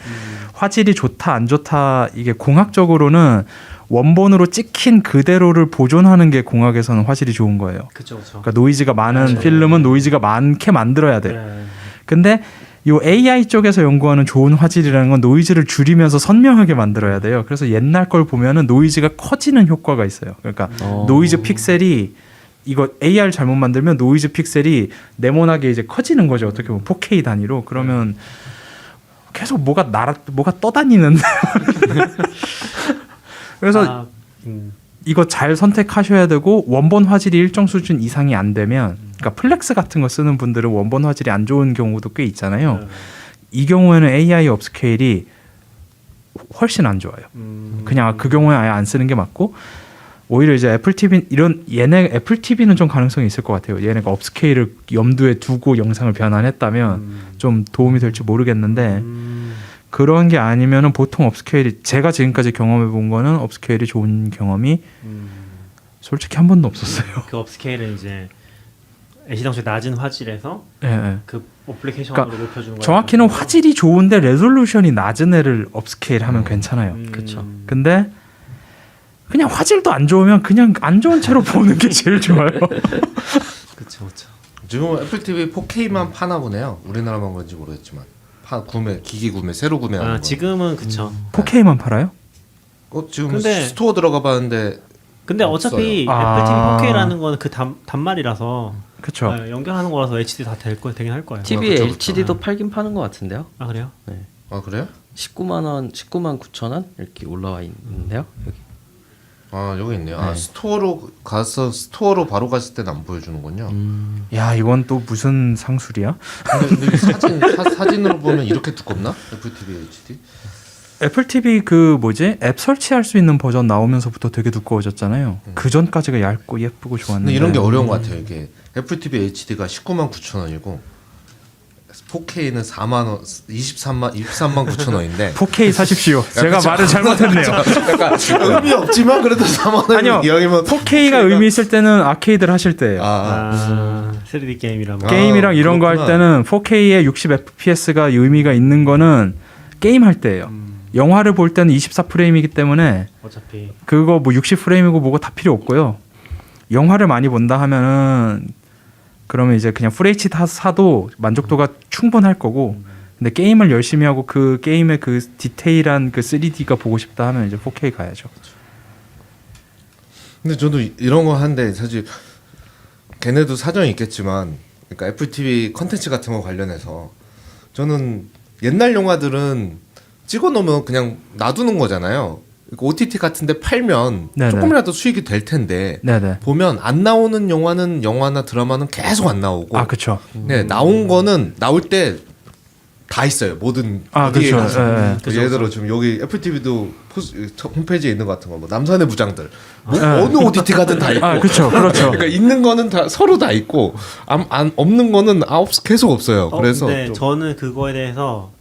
화질이 좋다 안 좋다 이게 공학적으로는 원본으로 찍힌 그대로를 보존하는 게 공학에서는 화질이 좋은 거예요. 그쵸 그쵸. 그러니까 노이즈가 많은 그렇죠. 필름은 노이즈가 많게 만들어야 돼. 네. 근데 요 AI 쪽에서 연구하는 좋은 화질이라는 건 노이즈를 줄이면서 선명하게 만들어야 돼요. 그래서 옛날 걸 보면은 노이즈가 커지는 효과가 있어요. 그러니까 노이즈 픽셀이 이거 AR 잘못 만들면 노이즈 픽셀이 네모나게 이제 커지는 거죠. 어떻게 보면 4K 단위로. 그러면 계속 뭐가 떠다니는데. 그래서 이거 잘 선택하셔야 되고 원본 화질이 일정 수준 이상이 안 되면 그러니까 플렉스 같은 거 쓰는 분들은 원본 화질이 안 좋은 경우도 꽤 있잖아요. 이 경우에는 AI 업스케일이 훨씬 안 좋아요. 그냥 그 경우에 아예 안 쓰는 게 맞고 오히려 이제 애플 TV 애플 TV는 좀 가능성이 있을 것 같아요. 얘네가 업스케일을 염두에 두고 영상을 변환했다면 좀 도움이 될지 모르겠는데 그런 게 아니면은 보통 업스케일이 제가 지금까지 경험해 본 거는 업스케일이 좋은 경험이 솔직히 한 번도 없었어요. 그 업스케일은 이제 애시당초에 낮은 화질에서 예, 예. 그 어플리케이션으로 그러니까 높여주는 거예요. 정확히는 화질이 좋은데 레졸루션이 낮은 애를 업스케일 하면 괜찮아요. 그쵸. 근데 그냥 화질도 안 좋으면 그냥 안 좋은 채로 보는 게 제일 좋아요. 그쵸 그쵸. 지금 애플 TV 4K만 파나 보네요. 우리나라만 그런지 모르겠지만 기기 구매 새로 구매하는 거. 지금은 그쵸. 4K만 팔아요? 지금 근데- 스토어 들어가 봤는데 근데 어차피 없어요. 애플 TV 4K라는 거는 그 단말이라서 그쵸. 연결하는 거라서 HD 다 되긴 할 거예요. TV 그쵸, 그쵸. HD도 팔긴 파는 것 같은데요. 아 그래요? 아 그래요? 19만 9천 원 이렇게 올라와 있는데요. 여기. 아 여기 있네요. 아 네. 스토어로 바로 갔을 때는 안 보여주는군요. 야 이건 또 무슨 상술이야? 근데 이 사진으로 보면 이렇게 두껍나? 애플 TV HD? 애플 TV 앱 설치할 수 있는 버전 나오면서부터 되게 두꺼워졌잖아요. 그 전까지가 얇고 예쁘고 좋았는데. 근데 이런 게 어려운 것 같아요. 이게 애플 TV HD가 19만 9천 원이고 4K는 4만 원, 23만 9천 원인데 4K 사십시오. 제가 그쵸. 말을 잘못했네요. 의미 없지만 그래도 4만 원 아니요. 이왕이면 4K가 의미 있을 때는 아케이드를 하실 때예요. 3D 게임이라면 게임이랑 이런 거 할 그렇구나. 때는 4K에 60 FPS가 의미가 있는 거는 게임 할 때예요. 영화를 볼 때는 24프레임이기 때문에 어차피 그거 뭐 60프레임이고 뭐고 다 필요 없고요. 영화를 많이 본다 하면은 그러면 이제 그냥 FHD 사도 만족도가 충분할 거고 근데 게임을 열심히 하고 그 게임의 그 디테일한 그 3D가 보고 싶다 하면 이제 4K 가야죠. 근데 저도 이런 거 하는데 사실 걔네도 사정이 있겠지만, 그러니까 애플 TV 컨텐츠 같은 거 관련해서 저는 옛날 영화들은 찍어놓으면 그냥 놔두는 거잖아요. 그러니까 OTT 같은데 팔면 네네. 조금이라도 수익이 될 텐데 네네. 보면 안 나오는 영화는 영화나 드라마는 계속 안 나오고, 아 그렇죠. 네 나온 거는 나올 때 다 있어요. 모든 어디에 그렇죠. 가서. 예, 예. 그 예를 들어 지금 여기 애플 TV도 홈페이지에 있는 것 같은 거, 뭐 남산의 부장들, 뭐 예. 어느 OTT 가든 다 있고. 아 그렇죠. 그렇죠. 그러니까 있는 거는 다 서로 다 있고 없는 거는 계속 없어요. 그래서 근데 좀 저는 그거에 대해서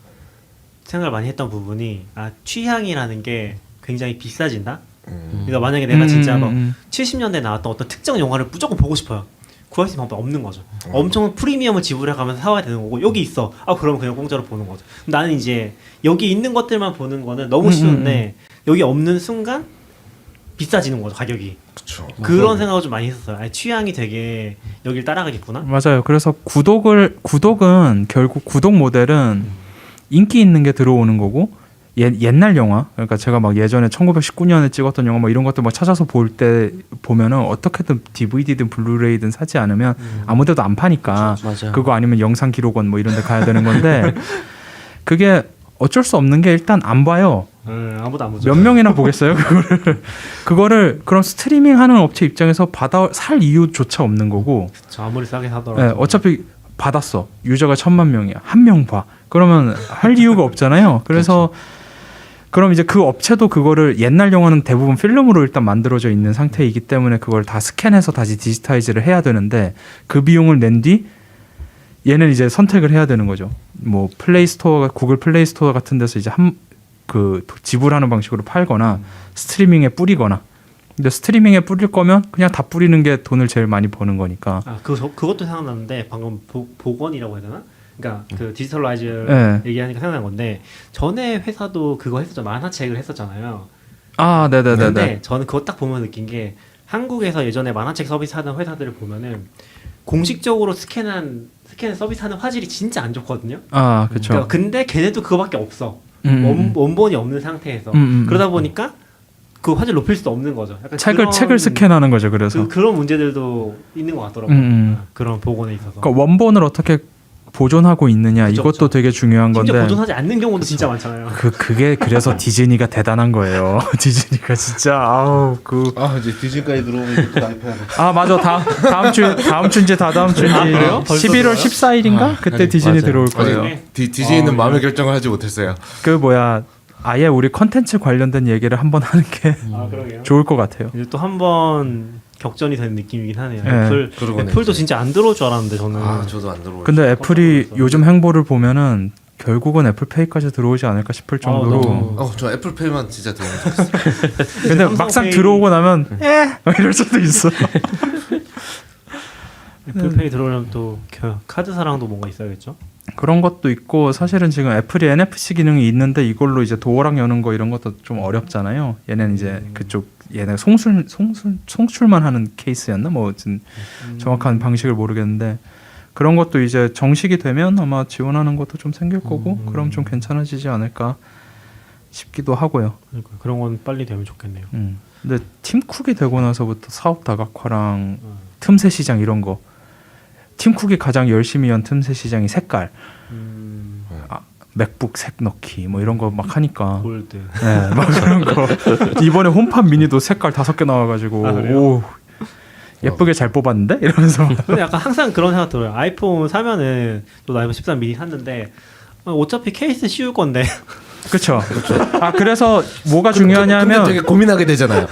생각을 많이 했던 부분이 취향이라는 게 굉장히 비싸진다. 그러니까 만약에 내가 진짜 막 70년대에 나왔던 어떤 특정 영화를 무조건 보고 싶어요. 구할 수 있는 방법이 없는 거죠. 엄청 프리미엄을 지불해가면서 사와야 되는 거고, 여기 있어. 그러면 그냥 공짜로 보는 거죠. 나는 이제 여기 있는 것들만 보는 거는 너무 쉬운데 여기 없는 순간 비싸지는 거죠, 가격이. 그렇죠. 그런 생각을 좀 많이 했었어요. 취향이 되게 여길 따라가겠구나. 맞아요. 그래서 구독은 결국 구독 모델은 인기 있는 게 들어오는 거고, 옛날 영화, 그러니까 제가 막 예전에 1919년에 찍었던 영화 뭐 이런 것들 막 찾아서 볼 때 보면은 어떻게든 DVD든 블루레이든 사지 않으면 아무데도 안 파니까, 맞아요. 그거 아니면 영상 기록원 뭐 이런 데 가야 되는 건데 그게 어쩔 수 없는 게 일단 안 봐요. 아무도 안 보죠. 몇 명이나 보겠어요? 그거를 그럼 스트리밍 하는 업체 입장에서 살 이유조차 없는 거고, 저 아무리 싸게 사더라도. 네, 어차피 받았어. 유저가 1000만 명이야. 한 명 봐. 그러면 할 이유가 없잖아요. 그래서 그럼 이제 그 업체도 그거를, 옛날 영화는 대부분 필름으로 일단 만들어져 있는 상태이기 때문에 그걸 다 스캔해서 다시 디지타이즈를 해야 되는데, 그 비용을 낸 뒤 얘는 이제 선택을 해야 되는 거죠. 뭐 구글 플레이 스토어 같은 데서 이제 지불하는 방식으로 팔거나 스트리밍에 뿌리거나. 근데 스트리밍에 뿌릴 거면 그냥 다 뿌리는 게 돈을 제일 많이 버는 거니까. 그것도 생각났는데, 방금 복원이라고 해야 되나? 그러니까 그 디지털라이즈 네. 얘기하니까 생각난 건데, 전에 회사도 그거 했었죠. 만화책을 했었잖아요. 아, 네네네네. 근데 저는 그거 딱 보면 느낀 게, 한국에서 예전에 만화책 서비스 하던 회사들을 보면은 공식적으로 스캔 서비스하는 화질이 진짜 안 좋거든요. 아, 그렇죠. 그러니까 근데 걔네도 그거밖에 없어. 원본이 없는 상태에서. 그러다 보니까 그 화질 높일 수도 없는 거죠. 약간 책을 스캔하는 거죠. 그래서 그런 문제들도 있는 것 같더라고요. 그런 복원에 있어서. 그러니까 원본을 어떻게 보존하고 있느냐, 그쵸, 이것도 그쵸. 되게 중요한 건데. 심지어 보존하지 않는 경우도 진짜 많잖아요. 그게 그래서 디즈니가 대단한 거예요. 디즈니가 진짜 이제 디즈니까지 들어오면 또 가입해야 돼. 맞아. 다음 주인지 다다음 주인지. 그래요? 벌써 11월 들어와요? 14일인가? 그때 아니, 디즈니 맞아요. 들어올 아직 거예요. 디즈니는 마음의 결정을 하지 못했어요. 아예 우리 컨텐츠 관련된 얘기를 한번 하는 게 그러게요. 좋을 것 같아요. 이제 또 한 번 격전이 되는 느낌이긴 하네요. 네. 그러고네, 애플도 이제. 진짜 안 들어올 줄 알았는데 저는. 저도 안 들어오고. 근데 애플이 요즘 행보를 보면은 결국은 애플페이까지 들어오지 않을까 싶을 정도로. 너무. 저 애플페이만 진짜 들어오면 좋겠어요. 근데 막상 들어오고 나면 이럴 수도 있어. 애플페이 들어오려면 또 카드 사랑도 뭔가 있어야겠죠? 그런 것도 있고, 사실은 지금 애플이 NFC 기능이 있는데 이걸로 이제 도어락 여는 거 이런 것도 좀 어렵잖아요. 얘는 이제 얘네 송출만 하는 케이스였나? 뭐 정확한 방식을 모르겠는데, 그런 것도 이제 정식이 되면 아마 지원하는 것도 좀 생길 거고, 그럼 좀 괜찮아지지 않을까 싶기도 하고요. 그러니까 그런 건 빨리 되면 좋겠네요. 근데 팀 쿡이 되고 나서부터 사업 다각화랑 틈새 시장 이런 거, 팀 쿡이 가장 열심히 연 틈새 시장이 색깔, 맥북 색 넣기 뭐 이런 거 막 하니까. 골드. 네, 막 그런 거. 이번에 홈팟 미니도 색깔 5개 나와가지고 오, 예쁘게 잘 뽑았는데 이러면서. 근데 약간 항상 그런 생각 들어요. 아이폰 사면은 또 아이폰 13 미니 샀는데 어차피 케이스 씌울 건데. 그렇죠. 그래서 뭐가 중요하냐면 되게 고민하게 되잖아요.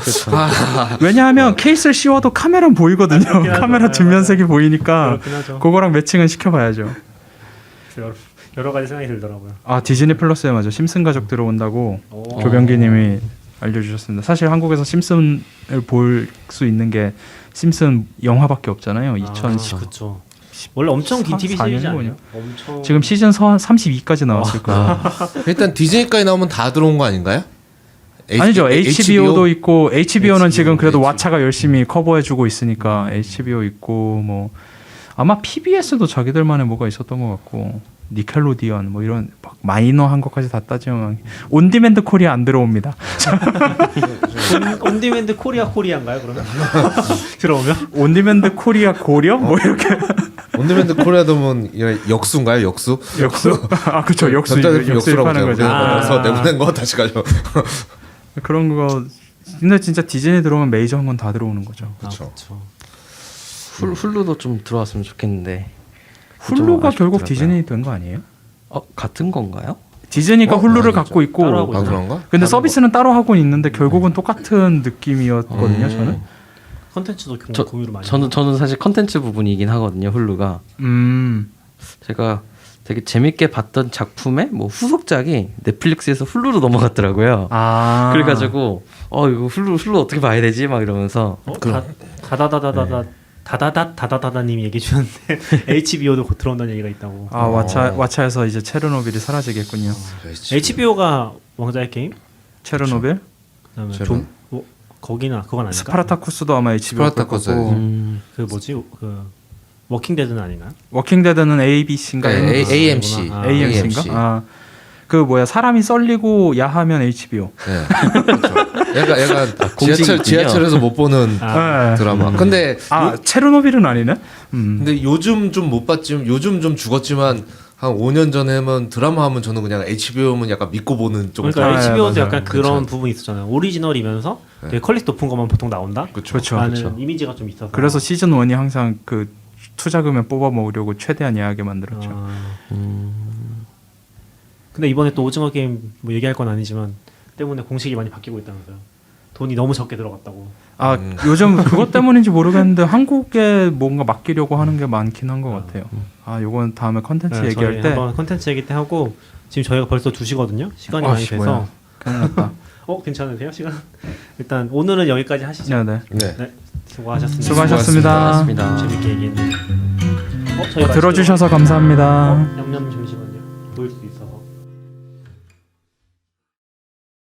왜냐하면 케이스를 씌워도 카메라는 보이거든요. 카메라 뒷면색이 보이니까 그렇긴 하죠. 그거랑 매칭은 시켜봐야죠. 여러 가지 생각이 들더라고요. 디즈니 플러스에 맞아. 심슨 가족 들어온다고 조병기님이 알려주셨습니다. 사실 한국에서 심슨을 볼 수 있는 게 심슨 영화밖에 없잖아요. 2010. 그렇죠. 원래 엄청 긴 TV 시리즈 4년 아니에요? 엄청. 지금 시즌 32까지 나왔을 거예요. 일단 디즈니까지 나오면 다 들어온 거 아닌가요? 아니죠. HBO도 있고, HBO는 지금 그래도 HBO. 왓챠가 열심히 커버해주고 있으니까 HBO 있고, 뭐 아마 PBS도 자기들만의 뭐가 있었던 것 같고. 니켈로디언 뭐 이런 막 마이너한 것까지 다 따지면 온디맨드 코리아 안 들어옵니다. 온디맨드 코리아인가요? 그러면 들어오면 온디맨드 코리아 고려 뭐 이렇게 온디맨드 코리아도면 역수인가요? 역수? 역수 아 그렇죠 역수 전자제품 역수라고 하는 거죠. 그래서 내보낸 거 다시 가죠. 그런 거 근데 진짜 디즈니 들어오면 메이저한 건 다 들어오는 거죠. 그쵸. 훌루도 좀 들어왔으면 좋겠는데. 훌루가 좀 결국 아쉽더라고요. 디즈니 된 거 아니에요? 같은 건가요? 디즈니가 훌루를 아니죠. 갖고 있고 따로 하고 아 그런가? 근데 서비스는 따로 하고 있는데 결국은 똑같은 느낌이었거든요. 저는. 컨텐츠도 공유를 많이. 저는 사실 컨텐츠 부분이긴 하거든요. 훌루가 제가 되게 재밌게 봤던 작품의 뭐 후속작이 넷플릭스에서 훌루로 넘어갔더라고요. 아 그래가지고 이거 훌루 어떻게 봐야 되지? 막 이러면서 다다다다다님이 얘기해 주셨는데 HBO도 곧 들어온다는 얘기가 있다고. 아 왓챠에서 이제 체르노빌이 사라지겠군요. HBO가 왕자의 게임? 체르노빌? 그다음에 체르노- 거기나 그건 아닌가? 스파르타쿠스도 아마 HBO 걸 스파르타쿠스. 거고 그 뭐지? 그 워킹데드는 아닌가요? 워킹데드는 ABC인가? 네, AMC. 아, AMC인가? 아, 그 뭐야 사람이 썰리고 야하면 HBO. 네. 그렇죠. 약간 공식이군요. 지하철에서 못 보는 네. 드라마. 근데 체르노빌은 아니네. 근데 요즘 좀 못 봤지만 요즘 좀 죽었지만 한 5년 전에는 드라마 하면 저는 그냥 HBO면 약간 믿고 보는 쪽. 그러니까 아, HBO도 맞아요. 약간 그런 괜찮아요. 부분이 있었잖아요. 오리지널이면서 되게 퀄리티 높은 것만 보통 나온다. 그렇죠. 라는 이미지가 좀 있어서. 그래서 시즌 1이 항상 그 투자금을 뽑아 먹으려고 최대한 야하게 만들었죠. 근데 이번에 또 오징어 게임 뭐 얘기할 건 아니지만 때문에 공식이 많이 바뀌고 있다면서요. 돈이 너무 적게 들어갔다고. 요즘 그것 때문인지 모르겠는데 한국에 뭔가 맡기려고 하는 게 많긴 한 것 같아요. 요건 다음에 컨텐츠 네, 얘기할 저희 때 한번 컨텐츠 얘기 때 하고 지금 저희가 벌써 2시거든요. 시간이 많이 아씨, 돼서. 뭐야. 큰일 났다. 괜찮으세요? 시간? 일단 오늘은 여기까지 하시죠. 네. 네. 수고하셨습니다. 수고하셨습니다. 고맙습니다. 재밌게 얘기했네요. 저희 들어주셔서 감사합니다. 냠냠.